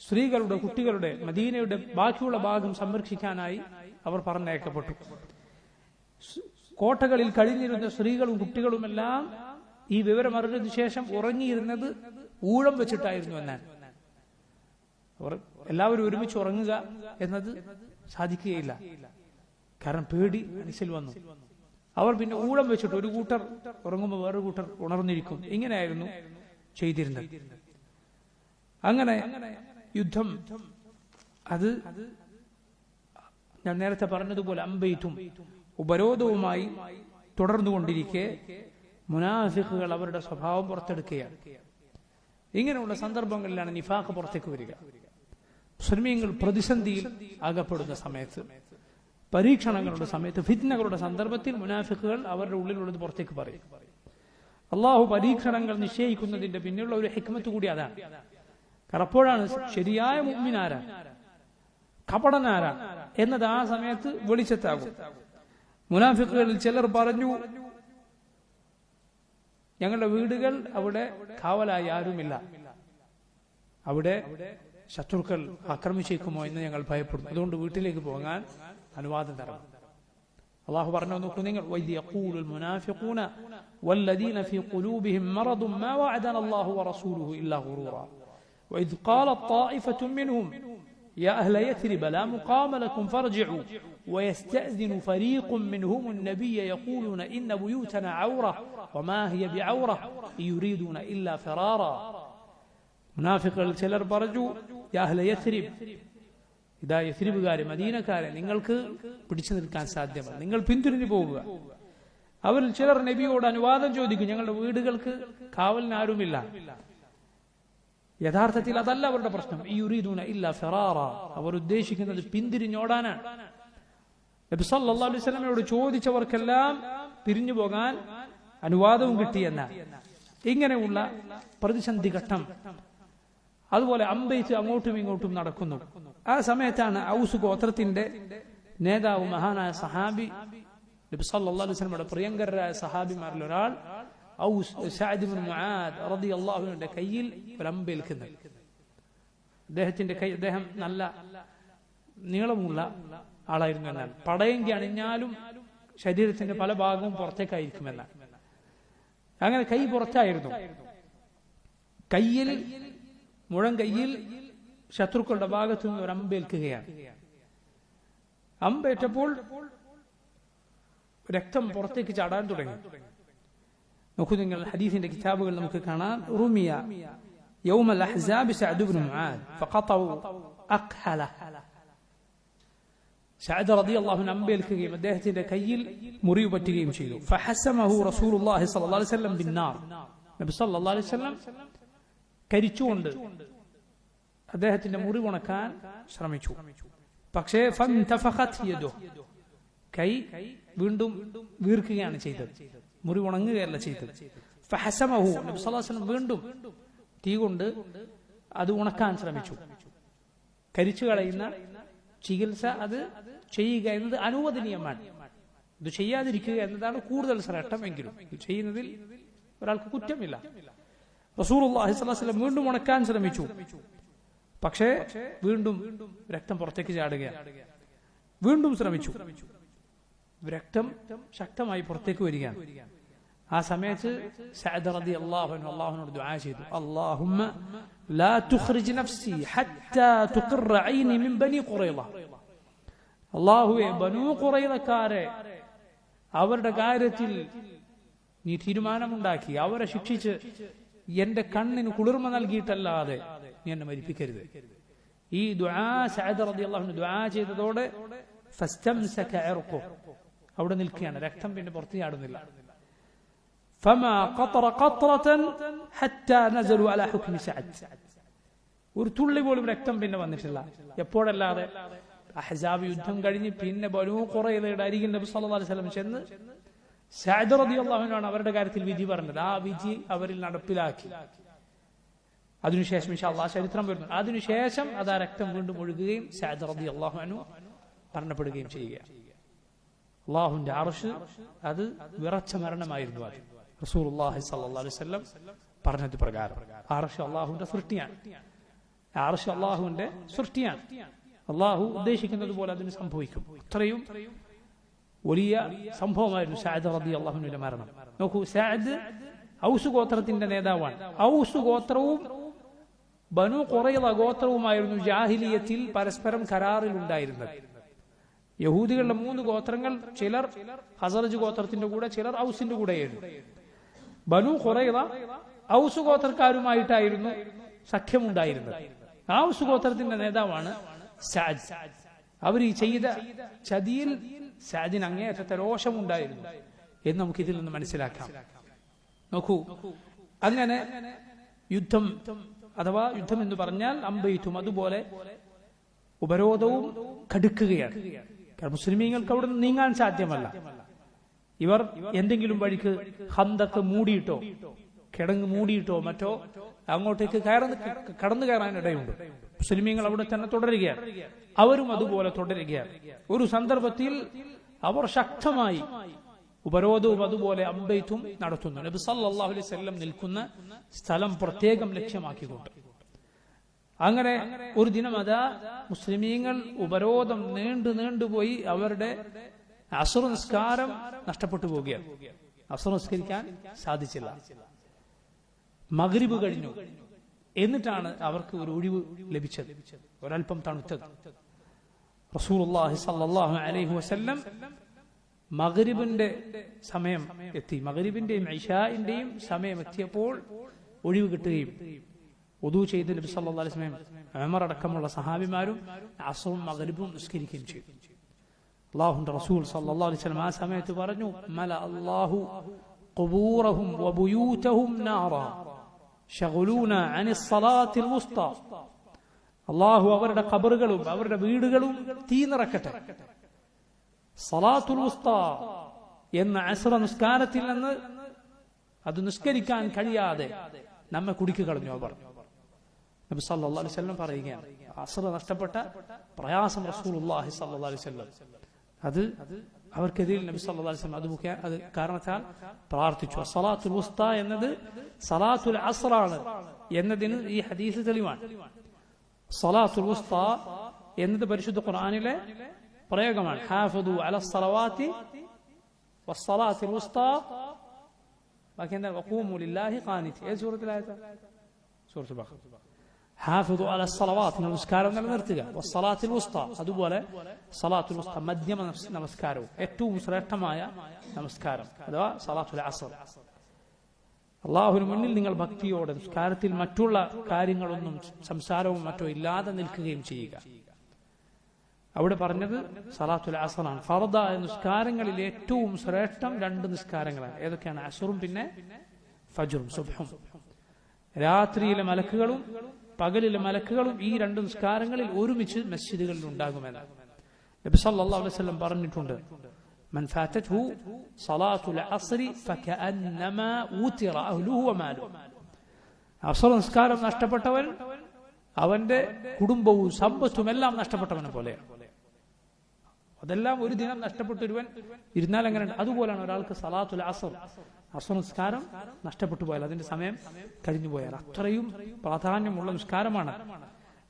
സ്ത്രീകളുടെ, കുട്ടികളുടെ, മദീനയുടെ ബാക്കിയുള്ള ഭാഗം സംരക്ഷിക്കാനായി അവർ പറഞ്ഞയക്കപ്പെട്ടു. കോട്ടകളിൽ കഴിഞ്ഞിരുന്ന സ്ത്രീകളും കുട്ടികളുമെല്ലാം ഈ വിവരം അറിഞ്ഞതിനു ശേഷം ഉറങ്ങിയിരുന്നത് ഊഴം വെച്ചിട്ടായിരുന്നു എന്നാൽ. അവർ എല്ലാവരും ഒരുമിച്ച് ഉറങ്ങുക എന്നത് സാധിക്കുകയില്ല, കാരണം പേടി മനസ്സിൽ വന്നു. അവർ പിന്നെ ഊഴം വെച്ചിട്ട് ഒരു കൂട്ടർ ഉറങ്ങുമ്പോൾ വേറൊരു കൂട്ടർ ഉണർന്നിരിക്കും, ഇങ്ങനെയായിരുന്നു ചെയ്തിരുന്നത്. അങ്ങനെ യുദ്ധം അത് ഞാൻ നേരത്തെ പറഞ്ഞതുപോലെ അമ്പെയ്ത്തും ഉപരോധവുമായി തുടർന്നുകൊണ്ടിരിക്കെ മുനാഫിഖുകൾ അവരുടെ സ്വഭാവം പുറത്തെടുക്കുകയാണ്. ഇങ്ങനെയുള്ള സന്ദർഭങ്ങളിലാണ് നിഫാഖ് പുറത്തേക്ക് വരിക. മുസ്ലിമീങ്ങൾ പ്രതിസന്ധിയിൽ അകപ്പെടുന്ന സമയത്ത്, പരീക്ഷണങ്ങളുടെ സമയത്ത്, ഫിത്നകളുടെ സന്ദർഭത്തിൽ മുനാഫിഖുകൾ അവരുടെ ഉള്ളിലുള്ളത് പുറത്തേക്ക് പറയും. അള്ളാഹു പരീക്ഷണങ്ങൾ നിശ്ചയിക്കുന്നതിന്റെ പിന്നിലുള്ള ഒരു ഹിക്മത്ത് കൂടി അതാണ്. കാരണം അപ്പോഴാണ് ശരിയായ മുഅ്മിനാരാ, കപടനാരാ എന്നത് ആ സമയത്ത് വെളിച്ചത്താകും. മുനാഫിഖുകളിൽ ചിലർ പറഞ്ഞു, ഞങ്ങളുടെ വീടുകൾ അവിടെ കാവലായി ആരുമില്ല, അവിടെ ശത്രുക്കൾ ആക്രമിച്ചേക്കുമോ എന്ന് ഞങ്ങൾ ഭയപ്പെടുന്നു, അതുകൊണ്ട് വീട്ടിലേക്ക് പോകാൻ അനുവാദം തരണം. അള്ളാഹു പറഞ്ഞു, നോക്കൂ നിങ്ങൾ, വഇദ് യഖൂലുൽ മുനാഫിഖൂന വല്ലദീന ഫീ ഖുലൂബിഹിം മറദുൻ മാ വഅദന അല്ലാഹു വറസൂലുഹു ഇല്ലാ ഗുറൂറ വഇദ് ഖാലത് ത്വാഇഫത്തുൻ മിൻഹും യാ അഹ്ല യത്രിബ ലാ മുഖാമ ലക്കും ഫർജിഉ ويستأذن فريق منهم النبي يقولون إن بيوتنا عورة وما هي بعورة يريدون إلا فرارا. മുനാഫിഖുകൾ ചിലർ പറഞ്ഞു, യാ അഹ്ല യത്രിബ്, ഇതാ യത്രിബുകാരെ, മദീനക്കാരെ, നിങ്ങൾക്ക് പിടിച്ചു നിൽക്കാൻ സാധ്യമല്ല, നിങ്ങൾ പിന്തിരിഞ്ഞു പോകുക. അവരിൽ ചിലർ നബിയോട് അനുവാദം ചോദിക്കും, ഞങ്ങളുടെ വീടുകൾക്ക് കാവലിനാരുമില്ല. യഥാർത്ഥത്തിൽ അതല്ല അവരുടെ പ്രശ്നം. യുരീദൂന ഇല്ലാ ഫിറാറ, അവർ ഉദ്ദേശിക്കുന്നത് പിന്തിരിഞ്ഞോടാനാണ്. നബി സല്ലല്ലാഹു അലൈഹി വസല്ലമയോട് ചോദിച്ചവർക്കെല്ലാം പിരിഞ്ഞു പോകാൻ അനുവാദവും കിട്ടിയെന്ന ഇങ്ങനെയുള്ള പ്രതിസന്ധി ഘട്ടം. അതുപോലെ അമ്പെയ്ത്ത് അങ്ങോട്ടും ഇങ്ങോട്ടും നടക്കുന്നു. ആ സമയത്താണ് ഔസ് ഗോത്രത്തിന്റെ നേതാവ്, മഹാനായ സഹാബി, നബി സല്ലല്ലാഹു അലൈഹി വസല്ലമയുടെ പ്രിയങ്കരായ സഹാബിമാരിൽ ഒരാൾ ഔസ് സഅദ് ഇബ്നു മുആദ് റളിയല്ലാഹു അൻഹുവിന്റെ കയ്യിൽ ഒരു അമ്പേൽക്കുന്നത്. അദ്ദേഹത്തിന്റെ കൈ, അദ്ദേഹം നല്ല നീളമുള്ള ആളായിരുന്നു. എന്നാൽ പടയെങ്കി അണിഞ്ഞാലും ശരീരത്തിന്റെ പല ഭാഗവും പുറത്തേക്കായിരിക്കുമല്ല. അങ്ങനെ കൈ പുറത്തായിരുന്നു. കയ്യിൽ, മുഴം കയ്യിൽ ശത്രുക്കളുടെ ഭാഗത്തു നിന്ന് ഒരു അമ്പേൽക്കുകയാണ്. അമ്പേറ്റപ്പോൾ രക്തം പുറത്തേക്ക് ചാടാൻ തുടങ്ങി. നോക്കൂ നിങ്ങൾ, ഹദീസിന്റെ കിതാബുകൾ നമുക്ക് കാണാം. റുമിയ യൗമൽ അഹ്സാബ് സഅദ് ഇബ്നു മുആദ് ഫഖതഉ അഖ്ഹല. സഅദ് റളിയല്ലാഹു അൻഹു അമ്പേൽക്കുകയും അദ്ദേഹത്തിന്റെ കയ്യിൽ മുറിവ് പറ്റുകയും ചെയ്തു. ഫഹസമഹു റസൂലുള്ളാഹി സ്വല്ലല്ലാഹു അലൈഹി വസല്ലം ബിന്നാർ. നബി സല്ലല്ലാഹു അലൈഹി വസല്ലം കരിച്ചുകൊണ്ട് അദ്ദേഹത്തിന്റെ മുറിവ് ഉണക്കാൻ ശ്രമിച്ചു. പക്ഷേ ഫൻതഫഖത് യദുഹു, കൈ വീണ്ടും വീർക്കുകയാണ് ചെയ്തത്, മുറിവ് ഉണങ്ങുകയല്ല ചെയ്തത്. ഫഹസമഹു, നബി സല്ലല്ലാഹു അലൈഹി വസല്ലം വീണ്ടും തീ കൊണ്ട് അത് ഉണക്കാൻ ശ്രമിച്ചു. കരിച്ചു കളയുന്ന ചികിത്സ അത് ചെയ്യുക എന്നത് അനുവദനീയമാണ്. ഇത് ചെയ്യാതിരിക്കുക എന്നതാണ് കൂടുതൽ ശ്രേഷ്ഠമെങ്കിലും ഇത് ചെയ്യുന്നതിൽ ഒരാൾക്ക് കുറ്റമില്ല. റസൂലുള്ളാഹി സ്വല്ലല്ലാഹു അലൈഹി വസല്ലം വീണ്ടും ഉണക്കാൻ ശ്രമിച്ചു. പക്ഷേ വീണ്ടും രക്തം പുറത്തേക്ക് ചാടുകയാണ്. വീണ്ടും ശ്രമിച്ചു, രക്തം ശക്തമായി പുറത്തേക്ക് വരികയാണ്. ആ സമയത്ത് സഅദ് റളിയല്ലാഹു അൻഹു അല്ലാഹുവിനോട് ദുആ ചെയ്തു, അല്ലാഹുമ്മ ലാ തുഖ്രിജ് നഫ്സി ഹത്താ തുഖിറ ഐനി മിൻ ബനി ഖുറൈള. അല്ലാഹുവേ, ബനൂ ഖുറൈളക്കാരെ അവരുടെ കാര്യത്തിൽ നീ തീരുമാനമുണ്ടാക്കി അവരെ ശിക്ഷിച്ച് എന്റെ കണ്ണിന് കുളിർമ നൽകിയിട്ടല്ലാതെ നീ എന്നെ മരിപ്പിക്കരുത്. ഈ ദുആ സഅദ് റളിയല്ലാഹു അൻഹു ദുആ ചെയ്തതോടെ ഫസ്തംസക ഇർഖു, അവിടെ നിൽക്കുകയാണ്, രക്തം പിന്നെ പുറത്തു ചാടുന്നില്ല. فما قطر قطرة حتى نزلوا على حكم سعد. ഒരു തുള്ളി പോലും രക്തം പിന്നെ വന്നിട്ടില്ല. എപ്പോഴല്ലാതെ അഹ്സാബ് യുദ്ധം കഴിഞ്ഞ് പിന്നെ ബനൂ ഖുറൈളയുടെ അരികിൽ നബി സല്ലല്ലാഹു അലൈഹി വസല്ലം ചെന്ന് സഅദ് റളിയല്ലാഹു അൻഹു ആണ് അവരുടെ കാര്യത്തിൽ വിധി പറഞ്ഞത്. ആ വിധി അവരിൽ നടപ്പിലാക്കി. അതിനുശേഷം ഇൻഷാ അല്ലാഹ് ചരിത്രം വരുന്നു. അതിനുശേഷം അത് ആ രക്തം വീണ്ടും ഒഴുകുകയും സഅദ് റളിയല്ലാഹു അൻഹു മരണപ്പെടുകയും ചെയ്യുക. അല്ലാഹുവിന്റെ അർശ് അത് വിറച്ച മരണമായിരുന്നു. അത് റസൂലുള്ളാഹി സ്വല്ലല്ലാഹു അലൈഹി വസല്ലം പറഞ്ഞത് പ്രകാരം അർശ് അല്ലാഹുവിന്റെ സൃഷ്ടിയാണ്. അർശ് അല്ലാഹുവിന്റെ സൃഷ്ടിയാണ്. അല്ലാഹു ഉദ്ദേശിക്കുന്നത് പോലെ അതിന് സംഭവിക്കും. അത്രയും വലിയ സംഭവമായിരുന്നു സഅദ് റളിയല്ലാഹു അൻഹുവിന്റെ മരണം. നോക്കൂ, സഅദ് ഔസ് ഗോത്രത്തിന്റെ നേതാവാണ്. ഔസ് ഗോത്രവും ബനൂ ഖുറൈള ഗോത്രവുമായിരുന്നു ജാഹിലിയത്തിൽ പരസ്പരം കരാറിൽ ഉണ്ടായിരുന്നത്. യഹൂദികളുടെ 3 ഗോത്രങ്ങൾ, ചിലർ ഖസറജ് ഗോത്രത്തിന്റെ കൂടെ, ചിലർ ഔസിന്റെ കൂടെയായിരുന്നു. ബനൂ ഖുറൈള ഔസ് ഗോത്രക്കാരുമായിട്ടായിരുന്നു സഖ്യമുണ്ടായിരുന്നത്. ഔസ് ഗോത്രത്തിന്റെ നേതാവാണ് സഅദ്. അവർ ഈ ചെയ്ത ചതിയിൽ സഅദിന് അങ്ങേയറ്റത്തെ രോഷമുണ്ടായിരുന്നു എന്ന് നമുക്ക് ഇതിൽ നിന്ന് മനസ്സിലാക്കാം. നോക്കൂ, അങ്ങനെ യുദ്ധം അഥവാ യുദ്ധം എന്ന് പറഞ്ഞാൽ അമ്പെയ്ത്തും അതുപോലെ ഉപരോധവും കടുക്കുകയാണ്. കാരണം മുസ്ലിമീങ്ങൾക്ക് അവിടെ നിന്ന് നീങ്ങാൻ സാധ്യമല്ല. ഇവർ എന്തെങ്കിലും വഴിക്ക് ഖന്ദഖ് മൂടിയിട്ടോ കിടങ്ങ് മൂടിയിട്ടോ മറ്റോ അങ്ങോട്ടേക്ക് കടന്നു കയറാനിടയുണ്ട്. മുസ്ലിമീങ്ങൾ അവിടെ തന്നെ തുടരുകയാണ്. അവരും അതുപോലെ തുടരുകയാണ്. ഒരു സന്ദർഭത്തിൽ അവർ ശക്തമായി ഉപരോധവും അതുപോലെ അമ്പെയ്ത്തും നടത്തുന്നു. നബി സല്ലല്ലാഹു അലൈഹി വസല്ലം നിൽക്കുന്ന സ്ഥലം പ്രത്യേകം ലക്ഷ്യമാക്കിക്കൊണ്ട്. അങ്ങനെ ഒരു ദിനം അതാ മുസ്ലിമീങ്ങൾ ഉപരോധം നീണ്ടുപോയി അവരുടെ അസ്ർ നിസ്കാരം നഷ്ടപ്പെട്ടു പോവുകയാണ്. അസ്ർ നിസ്കരിക്കാൻ സാധിച്ചില്ല. മഗ്രിബ് കഴിഞ്ഞു. എന്നിട്ടാണ് അവർക്ക് ഒരു ഒഴിവ് ലഭിച്ചത്, ഒരൽപ്പം തണുത്തത്. റസൂലുള്ളാഹി സ്വല്ലല്ലാഹു അലൈഹി വസല്ലം മഗ്രിബിന്റെ സമയം എത്തി. മഗ്രിബിന്റെയും ഇശാഇന്റെയും സമയം എത്തിയപ്പോൾ ഒഴിവ് കിട്ടുകയും വുദൂ ചെയ്ത് നബി സല്ലല്ലാഹു അലൈഹി വസല്ലം ഉമർ അടക്കമുള്ള സഹാബിമാരും അസ്റും മഗ്രിബും നിസ്കരിക്കുകയും ചെയ്തു. അല്ലാഹുവിന്റെ റസൂൽ സല്ലല്ലാഹു അലൈഹി വസല്ലം ആ സമയത്ത് പറഞ്ഞു, മല അല്ലാഹു ഖുബൂറഹും വബുയൂതഹും നാറാ ശഗലൂന അനിസ് സ്വലാത്തിൽ വുസ്ത. അല്ലാഹു അവരുടെ ഖബറുകളും അവരുടെ വീടുകളും തീ നിറക്കട്ടെ. സലാത്തുൽ വുസ്ത എന്ന അസ്ർ നിസ്കാരത്തിൽ നിന്ന് അത് നിസ്കരിക്കാൻ കഴിയാതെ നമ്മെ കുടിക്ക് കളഞ്ഞു അവർ. നബി സല്ലല്ലാഹു അലൈഹി വസല്ലം പറയുകയാണ്, അസ്ർ നഷ്ടപ്പെട്ട പ്രയാസം റസൂലുള്ളാഹി സല്ലല്ലാഹു അലൈഹി വസല്ലം അത് അവർക്കെതിരിൽ നബി സല്ലല്ലാഹു അലൈഹി വസല്ലം അത് കാരണത്താൽ പ്രാർത്ഥിച്ചു. സലാത്തുൽ വുസ്ത എന്നത് സലാത്തുൽ അസ്റാണ് എന്നതിന് ഈ ഹദീസ് തെളിവാണ്. സലാത്തുൽ വുസ്ത എന്നത് പരിശുദ്ധ ഖുർആനിലെ പ്രയോഗമാണ്. ഹാഫിദു അലസ് സ്വലവാത്തി വസ്സലാത്തുൽ വുസ്ത ബാക്കി എന്താ വഖൂമു ലില്ലാഹി ഖാനിത്. ഏത് സൂറത്തിലായതാ? സൂറത്തുൽ ബഖറ. ഹാഫിദു അലസ് സ്വലവാത്ത്, നമസ്കാരം നിലനിർത്തുക. വസ്സലാത്തുൽ വുസ്ത, അതുപോലെ സലാത്തുൽ വുസ്ത മധ്യമ നമസ്കാരവും ഏറ്റവും ശ്രേഷ്ഠമായ നമസ്കാരം അഥവാ സലാത്തുൽ അസ്ർ. അല്ലാഹുവിന് മുന്നിൽ നിങ്ങൾ ഭക്തിയോടെ നിസ്കാരത്തിൽ മറ്റുള്ള കാര്യങ്ങളൊന്നും സംസാരവും മറ്റോ ഇല്ലാതെ നിൽക്കുകയും ചെയ്യുക. അവിടെ പറഞ്ഞത് സലാത്തുൽ അസ്റാണ്. ഫർദായ നിസ്കാരങ്ങളിൽ ഏറ്റവും ശ്രേഷ്ഠം 2 നിസ്കാരങ്ങളാണ്. ഏതൊക്കെയാണ്? അസ്റും പിന്നെ ഫജ്റും സുബ്ഹും. രാത്രിയിലെ മലക്കുകളും പകലിലെ മലക്കുകളും ഈ 2 നിസ്കാരങ്ങളിൽ ഒരുമിച്ച് മസ്ജിദുകളിൽ ഉണ്ടാകുമെന്ന് നബി സല്ലല്ലാഹു അലൈഹി വസല്ലം പറഞ്ഞിട്ടുണ്ട്. من فاتته صلاة العصر فكأنما وتر أهله وماله. അസ്ർ നിസ്കാരം നഷ്ടപ്പെട്ടവൻ അവന്റെ കുടുംബവും സമ്പത്തും എല്ലാം നഷ്ടപ്പെട്ടവനെ പോലെയാണ്. അതെല്ലാം ഒരു ദിനം നഷ്ടപ്പെട്ടൊരുവൻ ഇരുന്നാൽ എങ്ങനെ? അതുപോലെയാണ് ഒരാൾക്ക് സലാത്തുൽ അസ്ർ നിസ്കാരം നഷ്ടപ്പെട്ടു പോയാൽ, അതിന്റെ സമയം കഴിഞ്ഞു പോയാൽ അത്രയും പ്രാധാന്യമുള്ള നിസ്കാരമാണ്.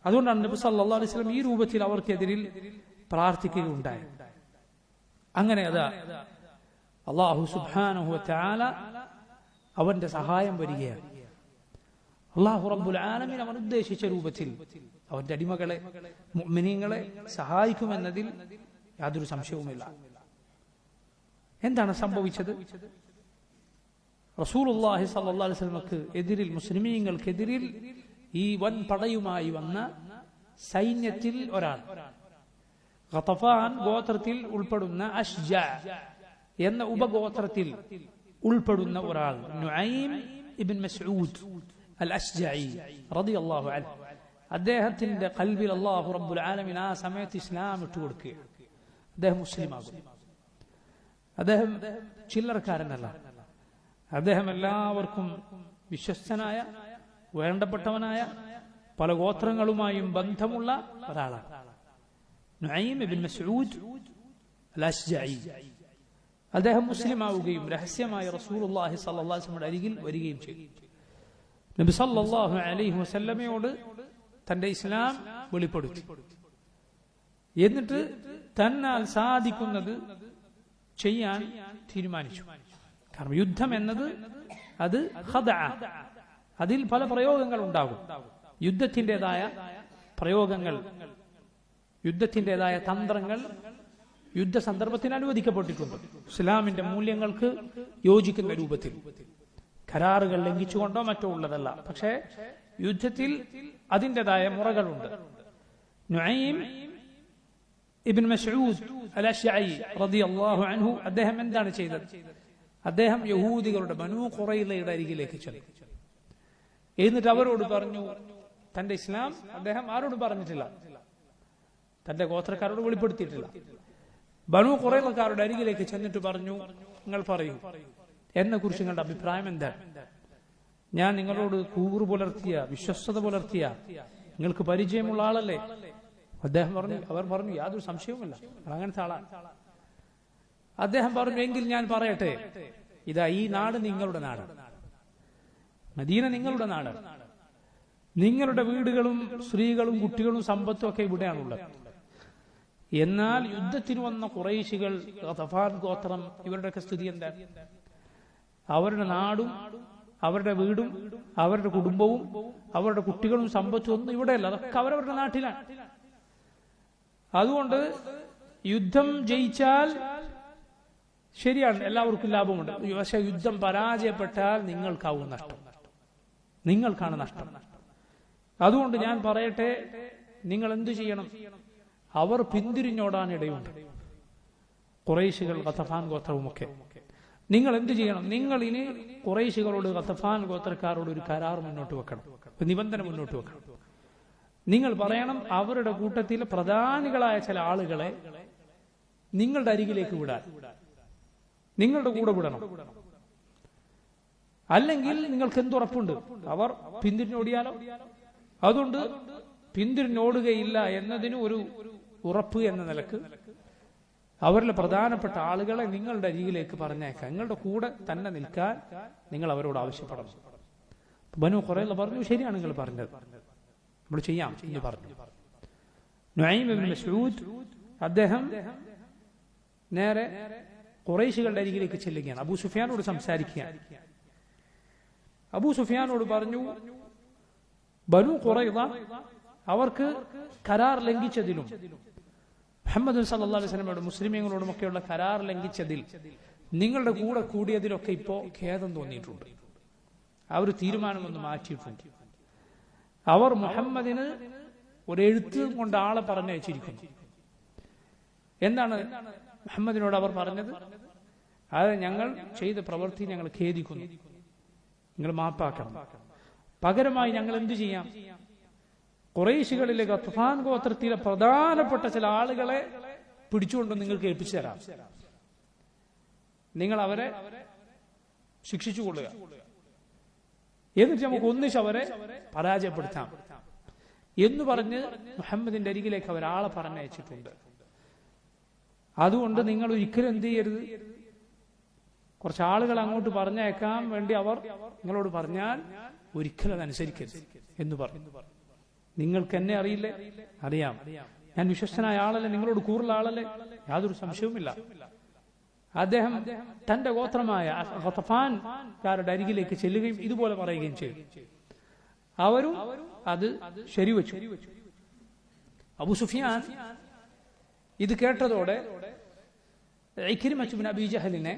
അതുകൊണ്ടാണ് നബി സല്ലല്ലാഹു അലൈഹി വസല്ലം ഈ രൂപത്തിൽ അവർക്കെതിരിൽ പ്രാർത്ഥിക്കുകയുണ്ടായി. അങ്ങനെ അതാ അല്ലാഹു സുബ്ഹാനഹു വ തആല അവന്റെ സഹായം വരികയാണ്. അല്ലാഹു റബ്ബുൽ ആലമീൻ അവൻ ഉദ്ദേശിച്ച രൂപത്തിൽ അവന്റെ അടിമകളെ മുഅ്മിനീങ്ങളെ സഹായിക്കുമെന്നതിൽ യാതൊരു സംശയവുമില്ല. എന്താണ് സംഭവിച്ചത്? റസൂലുള്ളാഹി സ്വല്ലല്ലാഹു അലൈഹി വസല്ലമക്ക് എതിരിൽ, മുസ്ലിമീങ്ങൾക്കെതിരിൽ ഈ വൻ പടയുമായി വന്ന സൈന്യത്തിൽ ഒരാൾ, ഖതഫാൻ ഗോത്രത്തിൽ ഉൾപ്പെടുന്ന അഷ്ജഅ എന്ന ഉപഗോത്രത്തിൽ ഉൾപ്പെടുന്ന ഒരാൾ, നുഐം ഇബ്ൻ മസ്ഊദ് അൽ അഷ്ജഈ റളിയല്ലാഹു അൻഹു, അദ്ദേഹത്തിന്റെ ഖൽബിൽ അല്ലാഹു റബ്ബുൽ ആലമീൻ ആ സമയത്ത് ഇസ്ലാം ഇട്ടുകൊടുക്കുക. അദ്ദേഹം മുസ്ലിമാകും. അദ്ദേഹം ചില്ലറക്കാരനല്ല. അദ്ദേഹം എല്ലാവർക്കും വിശ്വസ്തനായ, വേണ്ടപ്പെട്ടവനായ, പല ഗോത്രങ്ങളുമായും ബന്ധമുള്ള ഒരാളാണ്. നുഐം ഇബ്നു മസ്ഊദ് അൽ-അശ്ജഈ. അദ്ദേഹം മുസ്ലിമാവുകയും രഹസ്യമായി റസൂലുള്ളാഹി സ്വല്ലല്ലാഹു അലൈഹി വസല്ലമയുടെ അരികിൽ വരികയും ചെയ്തു. നബി സല്ലല്ലാഹു അലൈഹി വസല്ലമയോട് തന്റെ ഇസ്ലാം വെളിപ്പെടുത്തി. എന്നിട്ട് തന്നാൽ സാധിക്കുന്നത് ചെയ്യാൻ തീരുമാനിച്ചു. കാരണം യുദ്ധം എന്നത് അത് ഖദഅ, അതിൽ പല പ്രയോഗങ്ങൾ ഉണ്ടാകും. യുദ്ധത്തിൻ്റെതായ പ്രയോഗങ്ങൾ, യുദ്ധത്തിൻ്റെതായ തന്ത്രങ്ങൾ യുദ്ധ സന്ദർഭത്തിന് അനുവദിക്കപ്പെട്ടിട്ടുണ്ട്. ഇസ്ലാമിന്റെ മൂല്യങ്ങൾക്ക് യോജിക്കുന്ന രൂപത്തിൽ, കരാറുകൾ ലംഘിച്ചുകൊണ്ടോ മറ്റോ ഉള്ളതല്ല. പക്ഷേ യുദ്ധത്തിൽ അതിൻ്റെതായ മുറകളുണ്ട്. നുഐം ഇബ്നു മസ്ഊദ് അൽ-അശ്അഈ റളിയല്ലാഹു അൻഹു അദ്ദേഹം എന്താണ് ചെയ്തത്? അദ്ദേഹം യഹൂദികളുടെ ബനൂ ഖുറൈളയുടെ അരികിലേക്ക് ചെന്നു. എന്നിട്ട് അവരോട് പറഞ്ഞു തന്റെ ഇസ്ലാം. അദ്ദേഹം ആരോടും പറഞ്ഞിട്ടില്ല, തന്റെ ഗോത്രക്കാരോട് വെളിപ്പെടുത്തിയിട്ടില്ല. ബനൂ ഖുറൈളക്കാരുടെ അരികിലേക്ക് ചെന്നിട്ട് പറഞ്ഞു, നിങ്ങൾ പറയൂ, എന്നെ കുറിച്ച് നിങ്ങളുടെ അഭിപ്രായം എന്താണ്? ഞാൻ നിങ്ങളോട് കൂറ് പുലർത്തിയ, വിശ്വസ്തത പുലർത്തിയ, നിങ്ങൾക്ക് പരിചയമുള്ള ആളല്ലേ? അവർ പറഞ്ഞു യാതൊരു സംശയവുമില്ല, അങ്ങനത്തെ ആളാണ്. അദ്ദേഹം പറഞ്ഞു, എങ്കിൽ ഞാൻ പറയട്ടെ, ഇതാ ഈ നാട് നിങ്ങളുടെ നാട്, മദീന നിങ്ങളുടെ നാട്, നിങ്ങളുടെ വീടുകളും സ്ത്രീകളും കുട്ടികളും സമ്പത്തും ഒക്കെ ഇവിടെയാണുള്ളത്. എന്നാൽ യുദ്ധത്തിന് വന്ന ഖുറൈശികൾ, ഗതഫാൻ ഗോത്രം, ഇവരുടെയൊക്കെ സ്ഥിതി എന്താ? അവരുടെ നാടും അവരുടെ വീടും അവരുടെ കുടുംബവും അവരുടെ കുട്ടികളും സമ്പത്തും ഒന്നും ഇവിടെയല്ല, അതൊക്കെ അവരവരുടെ നാട്ടിലാണ്. അതുകൊണ്ട് യുദ്ധം ജയിച്ചാൽ ശരിയാണ്, എല്ലാവർക്കും ലാഭമുണ്ട്. പക്ഷെ യുദ്ധം പരാജയപ്പെട്ടാൽ നിങ്ങൾക്കാവും നഷ്ടം, നിങ്ങൾക്കാണ് നഷ്ടം. അതുകൊണ്ട് ഞാൻ പറയട്ടെ, നിങ്ങൾ എന്തു ചെയ്യണം? അവർ പിന്തിരിഞ്ഞോടാൻ ഇടയുണ്ട്, ഖുറൈശികൾ, ഗതഫാൻ ഗോത്രവുമൊക്കെ. നിങ്ങൾ എന്ത് ചെയ്യണം? നിങ്ങൾ ഇനി ഖുറൈശികളോട്, ഗതഫാൻ ഗോത്രക്കാരോട് ഒരു കരാർ മുന്നോട്ട് വെക്കണം, ഒരു നിബന്ധന മുന്നോട്ട് വെക്കണം. നിങ്ങൾ പറയണം, അവരുടെ കൂട്ടത്തിലെ പ്രധാനികളായ ചില ആളുകളെ നിങ്ങളുടെ അരികിലേക്ക് വിടാൻ, നിങ്ങളുടെ കൂടെ വിടണം. അല്ലെങ്കിൽ നിങ്ങൾക്ക് എന്തുറപ്പുണ്ട് അവർ പിന്തിരിഞ്ഞോടിയാലോ? അതുകൊണ്ട് പിന്തിരിഞ്ഞോടുകയില്ല എന്നതിന് ഒരു ഉറപ്പ് എന്ന നിലക്ക് അവരിലെ പ്രധാനപ്പെട്ട ആളുകളെ നിങ്ങളുടെ അരികിലേക്ക് പറഞ്ഞേക്കാം, നിങ്ങളുടെ കൂടെ തന്നെ നിൽക്കാൻ നിങ്ങൾ അവരോട് ആവശ്യപ്പെടണം. ബനൂ ഖുറൈള പറഞ്ഞു, ശരിയാണ് നിങ്ങൾ പറഞ്ഞത്, നമ്മൾ ചെയ്യാം എന്ന് പറഞ്ഞു. നുഐം ഇബ്നു മസ്ഊദ് അദ്ദേഹം നേരെ ഖുറൈശികളുടെ അരികിലേക്ക് ചെല്ലുകയാണ്, അബൂ സുഫിയാനോട് സംസാരിക്കുകയാണ്. അബൂ സുഫിയാനോട് പറഞ്ഞു, ബനൂ ഖുറൈള അവർക്ക് കരാർ ലംഘിച്ചതിലും മുഹമ്മദ് സല്ലല്ലാഹു അലൈഹി വസല്ലമയുടെ മുസ്ലിമീങ്ങളോടും ഒക്കെയുള്ള കരാർ ലംഘിച്ചതിൽ നിങ്ങളുടെ കൂടെ കൂടിയതിലൊക്കെ ഇപ്പോ ഖേദം തോന്നിയിട്ടുണ്ട്. അവർ തീരുമാനമൊന്ന് മാറ്റിയിട്ടുണ്ട്. അവർ മുഹമ്മദിന് ഒരു എഴുത്ത് കൊണ്ട് ആളെ പറഞ്ഞയച്ചിരിക്കുന്നു. എന്താണ് മുഹമ്മദിനോട് അവർ പറഞ്ഞത്? അത് ഞങ്ങൾ ചെയ്ത പ്രവൃത്തി ഞങ്ങൾ ഖേദിക്കുന്നു, നിങ്ങൾ മാപ്പാക്കണം. പകരമായി ഞങ്ങൾ എന്തു ചെയ്യാം? ഖുറൈശികളിലെ ഗത്ഫാൻ ഗോത്രത്തിലെ പ്രധാനപ്പെട്ട ചില ആളുകളെ പിടിച്ചുകൊണ്ട് നിങ്ങൾക്ക് ഏൽപ്പിച്ചു തരാം, നിങ്ങൾ അവരെ ശിക്ഷിച്ചുകൊള്ളുക, എന്നിട്ട് നമുക്ക് ഒന്നിച്ച് അവരെ പരാജയപ്പെടുത്താം എന്ന് പറഞ്ഞ് മുഹമ്മദിന്റെ അരികിലേക്ക് അവരാളെ പറഞ്ഞയച്ചിട്ടുണ്ട്. അതുകൊണ്ട് നിങ്ങൾ ഒരിക്കലും എന്ത് ചെയ്യരുത്, കുറച്ച് ആളുകൾ അങ്ങോട്ട് പറഞ്ഞയക്കാൻ വേണ്ടി അവർ നിങ്ങളോട് പറഞ്ഞാൽ ഒരിക്കലും അതനുസരിക്കരുത് എന്ന് പറഞ്ഞു. നിങ്ങൾക്ക് എന്നെ അറിയില്ലേ? അറിയാം, ഞാൻ വിശ്വസ്തനായ ആളല്ലേ, നിങ്ങളോട് കൂറുള്ള ആളല്ലേ, യാതൊരു സംശയവുമില്ല. അദ്ദേഹം തന്റെ ഗോത്രമായ ഗതഫാൻകാരുടെ അരികിലേക്ക് ചെല്ലുകയും ഇതുപോലെ പറയുകയും ചെയ്തു. അവരും അത് ശരിവച്ചു. അബൂ സുഫിയാൻ ഇത് കേട്ടതോടെ ഇക്രിമ ഇബ്നു അബീ ജഹലിനെ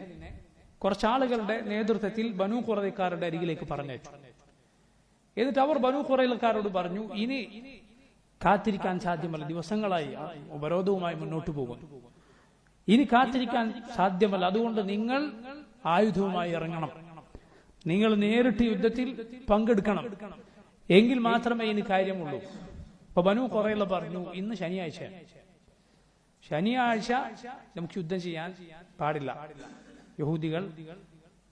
കുറച്ചാളുകളുടെ നേതൃത്വത്തിൽ ബനൂ ഖുറൈളക്കാരുടെ അരികിലേക്ക് പറഞ്ഞയച്ചു. എന്നിട്ട് അവർ ബനൂ ഖുറൈളക്കാരോട് പറഞ്ഞു, ഇനി കാത്തിരിക്കാൻ സാധ്യമല്ല, ദിവസങ്ങളായി ഉപരോധവുമായി മുന്നോട്ട് പോകുന്നു, ഇനി കാത്തിരിക്കാൻ സാധ്യമല്ല. അതുകൊണ്ട് നിങ്ങൾ ആയുധവുമായി ഇറങ്ങണം, നിങ്ങൾ നേരിട്ട് യുദ്ധത്തിൽ പങ്കെടുക്കണം, എങ്കിൽ മാത്രമേ ഇനി കാര്യമുള്ളൂ. അപ്പൊ ബനൂ ഖുറൈള പറഞ്ഞു, ഇന്ന് ശനിയാഴ്ച നമുക്ക് യുദ്ധം ചെയ്യാൻ പാടില്ല. യഹൂദികൾ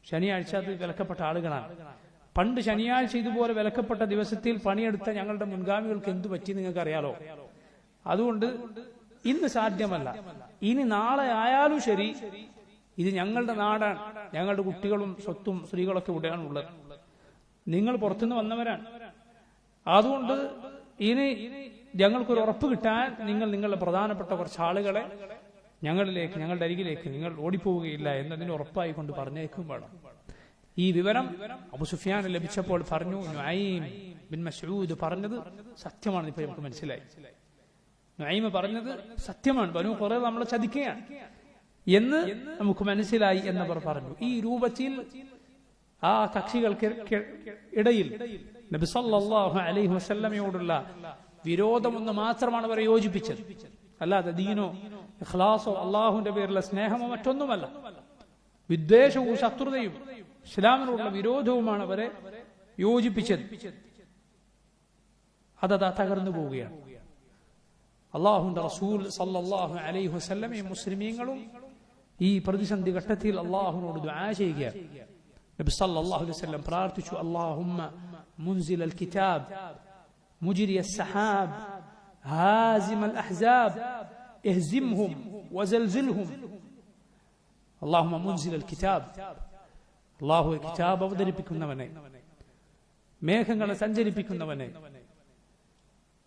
ശനിയാഴ്ച അത് വിലക്കപ്പെട്ട ആളുകളാണ്. പണ്ട് ശനിയാഴ്ച ഇതുപോലെ വിലക്കപ്പെട്ട ദിവസത്തിൽ പണിയെടുത്ത ഞങ്ങളുടെ മുൻഗാമികൾക്ക് എന്തു പറ്റി നിങ്ങൾക്ക് അറിയാലോ. അതുകൊണ്ട് ഇന്ന് സാധ്യമല്ല. ഇനി നാളെ ആയാലും ശരി, ഇത് ഞങ്ങളുടെ നാടാണ്, ഞങ്ങളുടെ കുട്ടികളും സ്വത്തും സ്ത്രീകളൊക്കെ ഇവിടെയാണ് ഉള്ളത്, നിങ്ങൾ പുറത്തുനിന്ന് വന്നവരാണ്. അതുകൊണ്ട് ഇനി ഞങ്ങൾക്കൊരു ഉറപ്പ് കിട്ടാൻ നിങ്ങൾ നിങ്ങളുടെ പ്രധാനപ്പെട്ട കുറച്ച് ആളുകളെ ഞങ്ങളുടെ അരികിലേക്ക് നിങ്ങൾ ഓടിപ്പോവുകയില്ല എന്നതിന് ഉറപ്പായിക്കൊണ്ട് പറഞ്ഞേക്കും വേണം. ഈ വിവരം അബൂ സുഫിയാൻ ലഭിച്ചപ്പോൾ പറഞ്ഞു, നുഐം ബിൻ മസ്ഊദ് പറഞ്ഞത് സത്യമാണ്. ഇപ്പൊ നമുക്ക് മനസ്സിലായി, നുഐം പറഞ്ഞത് സത്യമാണ്, ബനൂ ഖുറൈള നമ്മളെ ചതിക്കുകയാണ് എന്ന് നമുക്ക് മനസ്സിലായി എന്നവർ പറഞ്ഞു. ഈ രൂപത്തിൽ ആ കക്ഷികൾക്ക് ഇടയിൽ നബി സല്ലല്ലാഹു അലൈഹി വസല്ലമയോടുള്ള വിരോധമൊന്ന് മാത്രമാണ് അവരെ യോജിപ്പിച്ചത്. അല്ലാതെ ദീനോ ഇഖ്ലാസോ അള്ളാഹുവിന്റെ പേരിലുള്ള സ്നേഹമോ മറ്റൊന്നുമല്ല. വിദ്വേഷവും ശത്രുതയും ഇസ്ലാമിനോടുള്ള വിരോധവുമാണ് അവരെ യോജിപ്പിച്ചത്. അതതാ തകർന്നു പോവുകയാണ്. അള്ളാഹുവിന്റെ റസൂൽ സല്ലല്ലാഹു അലൈഹി വസല്ലമയും മുസ്ലിമീങ്ങളും ഈ പ്രതിസന്ധി ഘട്ടത്തിൽ അള്ളാഹുവിനോട് ദുആ ചെയ്യുകയാണ്. നബി സല്ലല്ലാഹു അലൈഹി വസല്ലം പ്രാർത്ഥിച്ചു, അല്ലാഹുമ്മ മുൻസിലൽ കിതാബ് മുജ്രിയ السحاب هازم الأحزاب اهزمهم وزلزلهم. اللهم منزل الكتاب, അല്ലാഹു കിതാബ് അവതരിപ്പിക്കുന്നവനെ, മേഘങ്ങളെ സഞ്ചരിപ്പിക്കുന്നവനെ,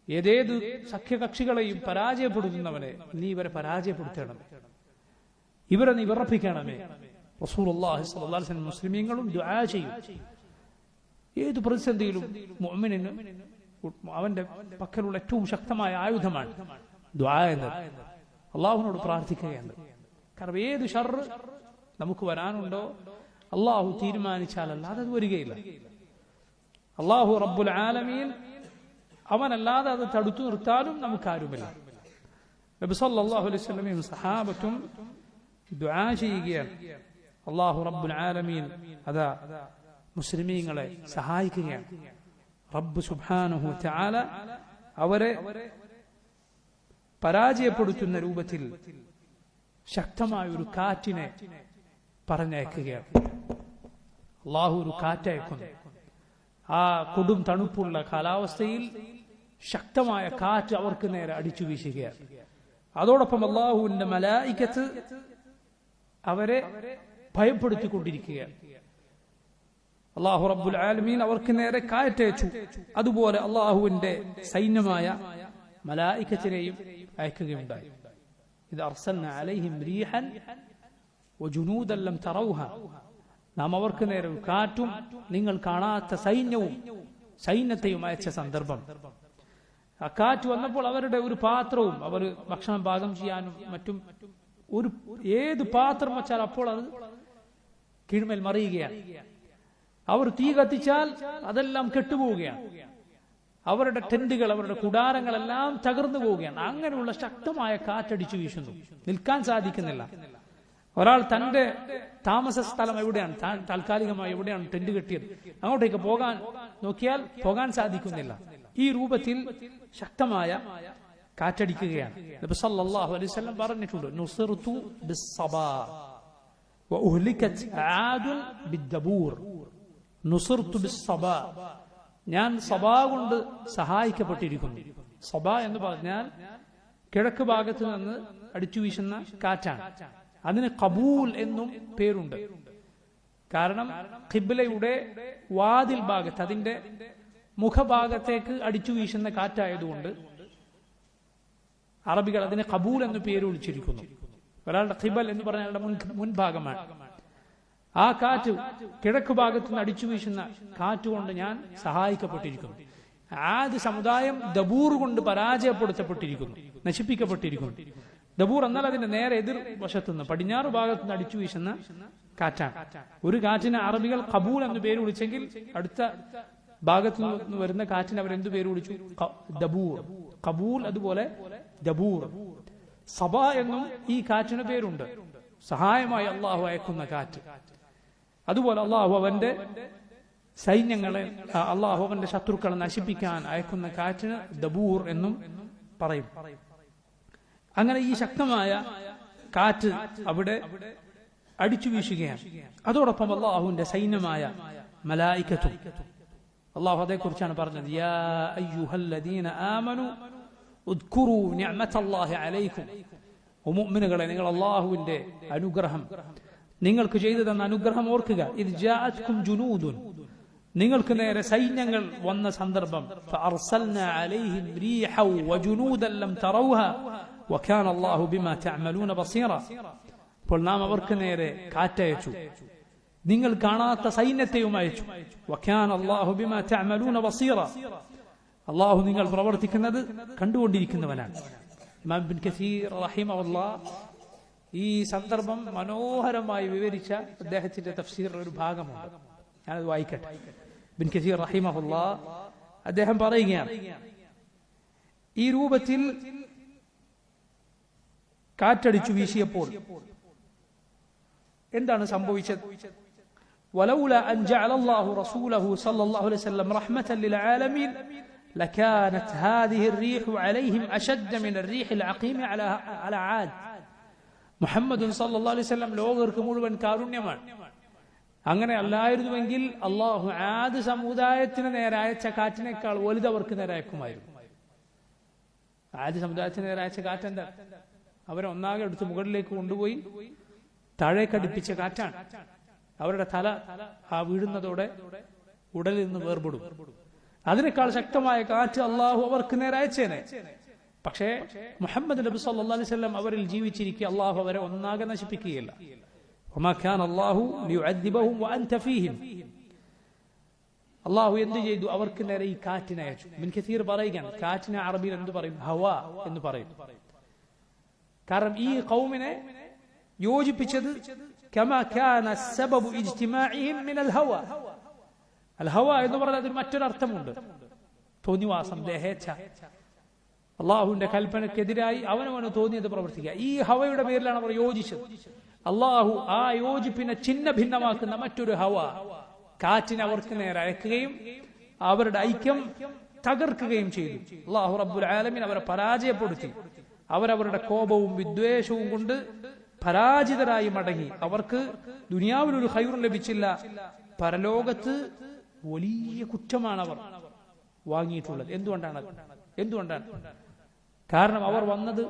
ഏതേത് സഖ്യകക്ഷികളെയും പരാജയപ്പെടുത്തുന്നവനെ, നീ ഇവരെ പരാജയപ്പെടുത്തണം, ഇവരെ നീ വിറപ്പിക്കണമേ. റസൂലുള്ളാഹി സ്വല്ലല്ലാഹു അലൈഹി വസല്ലം മുസ്ലിമീങ്ങളും ദുആ ചെയ്യും. ഏത് പ്രതിസന്ധിയിലും മുഅ്മിനിന് അവന്റെ പക്കലുള്ള ഏറ്റവും ശക്തമായ ആയുധമാണ് ദുആ എന്നത്. അള്ളാഹുവിനോട് പ്രാർത്ഥിക്കുകയാണ്. കാരണം ഏത് ഷർറ് നമുക്ക് വരാനുണ്ടോ അള്ളാഹു തീരുമാനിച്ചാലല്ലാതെ അത് വരികയില്ല. അള്ളാഹു റബ്ബുൽ ആലമീൻ അവനല്ലാതെ അത് തടുത്തു നിർത്താനും നമുക്കാരുമില്ല. നബി സല്ലല്ലാഹു അലൈഹി വസല്ലമയും സഹാബത്തും ദുആ ചെയ്യുകയാണ്. അള്ളാഹു റബ്ബുൽ ആലമീൻ അതാ മുസ്ലിമീങ്ങളെ സഹായിക്കുകയാണ്. റബ്ബ് സുബ്ഹാനഹു വതആല അവരെ പരാജയപ്പെടുത്തുന്ന രൂപത്തിൽ ശക്തമായ ഒരു കാറ്റിനെ പറഞ്ഞയക്കുകയാണ്. അള്ളാഹു ഒരു കാറ്റയക്കുന്നു. ആ കൊടും തണുപ്പുള്ള കാലാവസ്ഥയിൽ ശക്തമായ കാറ്റ് അവർക്ക് നേരെ അടിച്ചു വീശുകയാണ്. അതോടൊപ്പം അള്ളാഹുവിന്റെ മലായികത്ത് അവരെ ഭയപ്പെടുത്തിക്കൊണ്ടിരിക്കുകയാണ്. അള്ളാഹു റബ്ബുൽ ആലമീൻ അവർക്ക് നേരെ കാറ്റയച്ചു. അതുപോലെ അള്ളാഹുവിന്റെ സൈന്യമായ മലായികത്തിനെയും അയക്കുകയുണ്ടായി. ഇത് അർസൽനാ അലൈഹിം റീഹൻ വജുനൂദൻ ലം തറൗഹ, നാം അവർക്ക് നേരെ കാറ്റും നിങ്ങൾ കാണാത്ത സൈന്യത്തെയും അയച്ച സന്ദർഭം. ആ കാറ്റ് വന്നപ്പോൾ അവരുടെ ഒരു പാത്രവും, അവർ ഭക്ഷണം പാകം ചെയ്യാനും മറ്റും ഏത് പാത്രം വെച്ചാൽ അപ്പോൾ അത് കീഴ്മേൽ മറിയുകയാണ്. അവർ തീ കത്തിച്ചാൽ അതെല്ലാം കെട്ടുപോവുകയാണ്. അവരുടെ ടെന്റുകൾ, അവരുടെ കുടാരങ്ങളെല്ലാം തകർന്നു പോവുകയാണ്. അങ്ങനെയുള്ള ശക്തമായ കാറ്റടിച്ചു വീശുന്നു, നിൽക്കാൻ സാധിക്കുന്നില്ല. ഒരാൾ തന്റെ താമസ സ്ഥലം എവിടെയാണ്, താൽക്കാലികമായി എവിടെയാണ് ടെന്റ് കെട്ടിയത്, അങ്ങോട്ടേക്ക് പോകാൻ നോക്കിയാൽ പോകാൻ സാധിക്കുന്നില്ല. ഈ രൂപത്തിൽ ശക്തമായ കാറ്റടിക്കുകയാണ്. നബി സല്ലല്ലാഹു അലൈഹി വസല്ലം പറഞ്ഞിട്ടുണ്ട്, നുസിർതു ബിസ്സബാ വഉഹ്ലികത് ആദുൻ ബിദ്ദബൂർ. നുസിർതു ബിസ്സബാ, ഞാൻ സബാ കൊണ്ട് സഹായിക്കപ്പെട്ടിരിക്കുന്നു. സബാ എന്ന് പറഞ്ഞാൽ കിഴക്ക് ഭാഗത്ത് നിന്ന് അടിച്ചു വീശുന്ന കാറ്റാണ്. അതിന് കബൂൽ എന്നും പേരുണ്ട്. കാരണം ഖിബ്ലയുടെ വാതിൽ ഭാഗത്ത്, അതിന്റെ മുഖഭാഗത്തേക്ക് അടിച്ചു വീശുന്ന കാറ്റായതുകൊണ്ട് അറബികൾ അതിനെ കബൂൽ എന്ന് പേര് വിളിച്ചിരിക്കുന്നു. ഒരാളുടെ ഖിബൽ എന്ന് പറഞ്ഞാൽ മുൻഭാഗമാണ്. ആ കാറ്റ് കിഴക്ക് ഭാഗത്ത് നിന്ന് അടിച്ചു വീശുന്ന കാറ്റുകൊണ്ട് ഞാൻ സഹായിക്കപ്പെട്ടിരിക്കുന്നു. ആദ് സമുദായം ദബൂർ കൊണ്ട് പരാജയപ്പെടുത്തപ്പെട്ടിരിക്കുന്നു, നശിപ്പിക്കപ്പെട്ടിരിക്കുന്നു. ദബൂർ എന്നാൽ അതിന്റെ നേരെ എതിർ വശത്തുനിന്ന് പടിഞ്ഞാറ് ഭാഗത്ത് നിന്ന് അടിച്ചു വീശുന്ന കാറ്റാണ്. ഒരു കാറ്റിന് അറബികൾ കബൂൽ എന്ന് പേര് വിളിച്ചെങ്കിൽ അടുത്ത ഭാഗത്തു നിന്ന് വരുന്ന കാറ്റിന് അവരെന്തു പേര് വിളിച്ചു? ദബൂർ. കബൂൽ അതുപോലെ ദബൂർ. സബ എന്നും ഈ കാറ്റിന് പേരുണ്ട്, സഹായമായി അള്ളാഹു അയക്കുന്ന കാറ്റ്. അതുപോലെ അള്ളാഹു അവന്റെ സൈന്യങ്ങളെ അള്ളാഹു അവന്റെ ശത്രുക്കളെ നശിപ്പിക്കാൻ അയക്കുന്ന കാറ്റിന് ദബൂർ എന്നും പറയും. അങ്ങനെ ഈ ശക്തമായ കാറ്റ് അവിടെ അടിച്ചു വീശുകയാണ്. അതോടൊപ്പം അള്ളാഹുവിന്റെ സൈന്യമായ മലായികത്തും. അള്ളാഹു അതേക്കുറിച്ചാണ് പറഞ്ഞത്, യാ അയ്യുഹല്ലദീന ആമനു ഉദ്കുറൂ നിഅമതല്ലാഹി അലൈക്കും. ഓ മുഅ്മിനുകളെ, നിങ്ങൾ അള്ളാഹുവിന്റെ അനുഗ്രഹം, നിങ്ങൾക്ക് ചെയ്തു തന്ന അനുഗ്രഹം ഓർക്കുക. ഇദ് ജാഅത്കും ജുനൂദുൻ, നിങ്ങൾക്ക് നേരെ സൈന്യങ്ങൾ വന്ന സന്ദർഭം. ഫഅർസൽനാ അലൈഹിം റീഹൻ വജുനൂദൻ ലം തറൗഹാ വകാന അല്ലാഹു ബിമാ തഅമലൂന ബസീറ. അപ്പോൾ നാം അവർക്ക് നേരെ കാറ്റയച്ചു, നിങ്ങൾ കാണാത്ത സൈന്യത്തെയും അയച്ചു. വകാന അല്ലാഹു ബിമാ തഅമലൂന ബസീറ, അല്ലാഹു നിങ്ങൾ പ്രവർത്തിക്കുന്നത് കണ്ടുകൊണ്ടിരിക്കുന്നവനാണ്. ഇമാം ഇബ്നു കസീർ റഹിമഹുല്ലാഹ് ഈ സന്ദർഭം മനോഹരമായി വിവരിച്ച അദ്ദേഹത്തിന്റെ തഫ്സീറിൽ ഒരു ഭാഗമുണ്ട്. ഞാനത് വായിക്കട്ടെ. ഇബ്നു കസീർ റഹിമഹുല്ലാഹ് അദ്ദേഹം പറയുകയാണ്, ഈ രൂപത്തിൽ കാറ്റടിച്ചു വീശിയപ്പോൾ എന്താണ് സംഭവിച്ചത്? ولولا أن جعل الله رسوله صلى الله عليه وسلم رحمة للعالمين لكانت هذه الريح عليهم أشد من الريح العقيم على عاد. മുഹമ്മദ് സല്ലല്ലാഹു അലൈഹി വസല്ലം ലോകർക്ക് മുഴുവൻ കാരുണ്യമാണ്. അങ്ങനെ അല്ലായിരുന്നുവെങ്കിൽ അള്ളാഹു ആദ് സമുദായത്തിന് നേരെ അയച്ച കാറ്റിനേക്കാൾ വലുതവർക്ക് നേരെ അയക്കുമായിരുന്നു. ആദ് സമുദായത്തിന് നേരെ അയച്ച കാറ്റ് എന്താ? അവരെ ഒന്നാകെ എടുത്ത് മുകളിലേക്ക് കൊണ്ടുപോയി താഴേക്കടിപ്പിച്ച കാറ്റാണ്. അവരുടെ തല ആ വീഴുന്നതോടെ ഉടലിൽ നിന്ന് വേർപെടും. അതിനേക്കാൾ ശക്തമായ കാറ്റ് അള്ളാഹു അവർക്ക് നേരെ അയച്ചേനെ. പക്ഷേ മുഹമ്മദ് നബി സല്ലല്ലാഹു അലൈഹി വസല്ലം അവരിൽ ജീവിച്ചിരിക്കെ അള്ളാഹു അവരെ ഒന്നാകെ നശിപ്പിക്കുകയില്ല. വമാ കാന അല്ലാഹു ലിയുഅദ്ദിബഹും വഅൻത ഫീഹിം. അള്ളാഹു എന്ത് ചെയ്തു? അവർക്ക് നേരെ ഈ കാറ്റിനെ അയച്ചു. ഇബ്നു കസീർ പറയുകയാണ്, കാറ്റിനെ അറബിയിൽ എന്ത് പറയും? ഹവാ എന്ന് പറയും. കാരണം ഈ ഖൗമിനെ യോജിപ്പിച്ചത് കമാ കാന സബബു ഇജ്തിമാഇഹിം മിനൽ ഹവാ. അൽ ഹവാ എന്ന് പറഞ്ഞാൽ അതിന് മറ്റൊരു അർത്ഥമുണ്ട്, തോന്നിവാസം, ദേഹേച്ഛ. അള്ളാഹുവിന്റെ കൽപ്പനക്കെതിരായി അവനവന് തോന്നിയത് പ്രവർത്തിക്കുക. ഈ ഹവയുടെ പേരിലാണ് അവർ യോജിച്ചത്. അള്ളാഹു ആ യോജിപ്പിനെ ഛിന്ന ഭിന്നമാക്കുന്ന മറ്റൊരു ഹവ, കാറ്റിനെ അവർക്ക് നേരെ അയക്കുകയും അവരുടെ ഐക്യം തകർക്കുകയും ചെയ്തു. അള്ളാഹു റബ്ബുൽ ആലമീൻ അവരെ പരാജയപ്പെടുത്തി. അവരവരുടെ കോപവും വിദ്വേഷവും കൊണ്ട് പരാജിതരായി മടങ്ങി. അവർക്ക് ദുനിയാവിലൊരു ഖൈറും ലഭിച്ചില്ല, പരലോകത്ത് വലിയ കുറ്റമാണ് അവർ വാങ്ങിയിട്ടുള്ളത്. എന്തുകൊണ്ടാണ്? കാരണം അവർ വന്നത്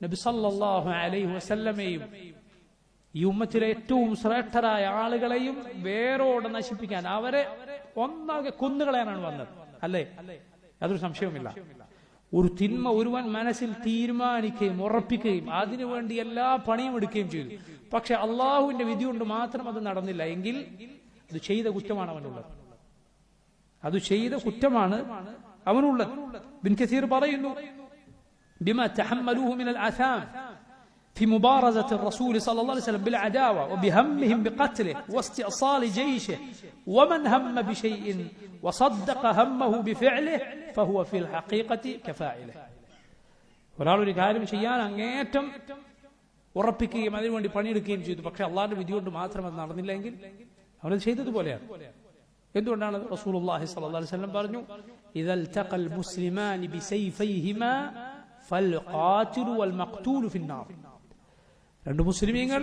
നബി സല്ലല്ലാഹു അലൈഹി വസല്ലമയെയും ഈ ഉമ്മത്തിലെ ഏറ്റവും ശ്രേഷ്ഠരായ ആളുകളെയും വേരോടെ നശിപ്പിക്കാൻ, അവരെ ഒന്നാകെ കൊന്നുകളയാനാണ് വന്നത്, അല്ലേ? അതൊരു സംശയവുമില്ല. ഒരു തിന്മ ഒരുവൻ മനസ്സിൽ തീരുമാനിക്കുകയും ഉറപ്പിക്കുകയും അതിനുവേണ്ടി എല്ലാ പണിയും എടുക്കുകയും ചെയ്തു. പക്ഷെ അള്ളാഹുവിന്റെ വിധി കൊണ്ട് മാത്രം അത് നടന്നില്ല എങ്കിൽ അത് ചെയ്ത കുറ്റമാണ് അവനുള്ളത്. ഇബ്നു കസീർ പറയുന്നു, ബിമാ തഹമ്മലൂഹു മിനൽ ആസാം في مبارزة الرسول صلى الله عليه وسلم بالعداوة وبهمهم بقتله واستئصال جيشه ومن هم بشيء وصدق همه بفعله فهو في الحقيقة كفاعله. ഒരാളൊരു കാര്യം ചെയ്യാൻ അങ്ങേറ്റം ഉറപ്പിക്കുകയും അതിനുവേണ്ടി പണിയെടുക്കുകയും ചെയ്തു. പക്ഷെ അള്ളാഹുവിന്റെ വിധി കൊണ്ട് മാത്രം അത് നടന്നില്ലെങ്കിൽ അവനത് ചെയ്തതുപോലെയാണ്. എന്തുകൊണ്ടാണ്? റസൂലുള്ളാഹി സ്വല്ലല്ലാഹു അലൈഹി വസല്ലം പറഞ്ഞു, ഇദൽ തഖൽ മുസ്ലിമാനി ബിസൈഫൈഹിമാ ഫൽഖാതിലു വൽമഖ്തൂലു ഫിന്നാർ. രണ്ട് മുസ്ലിമീങ്ങൾ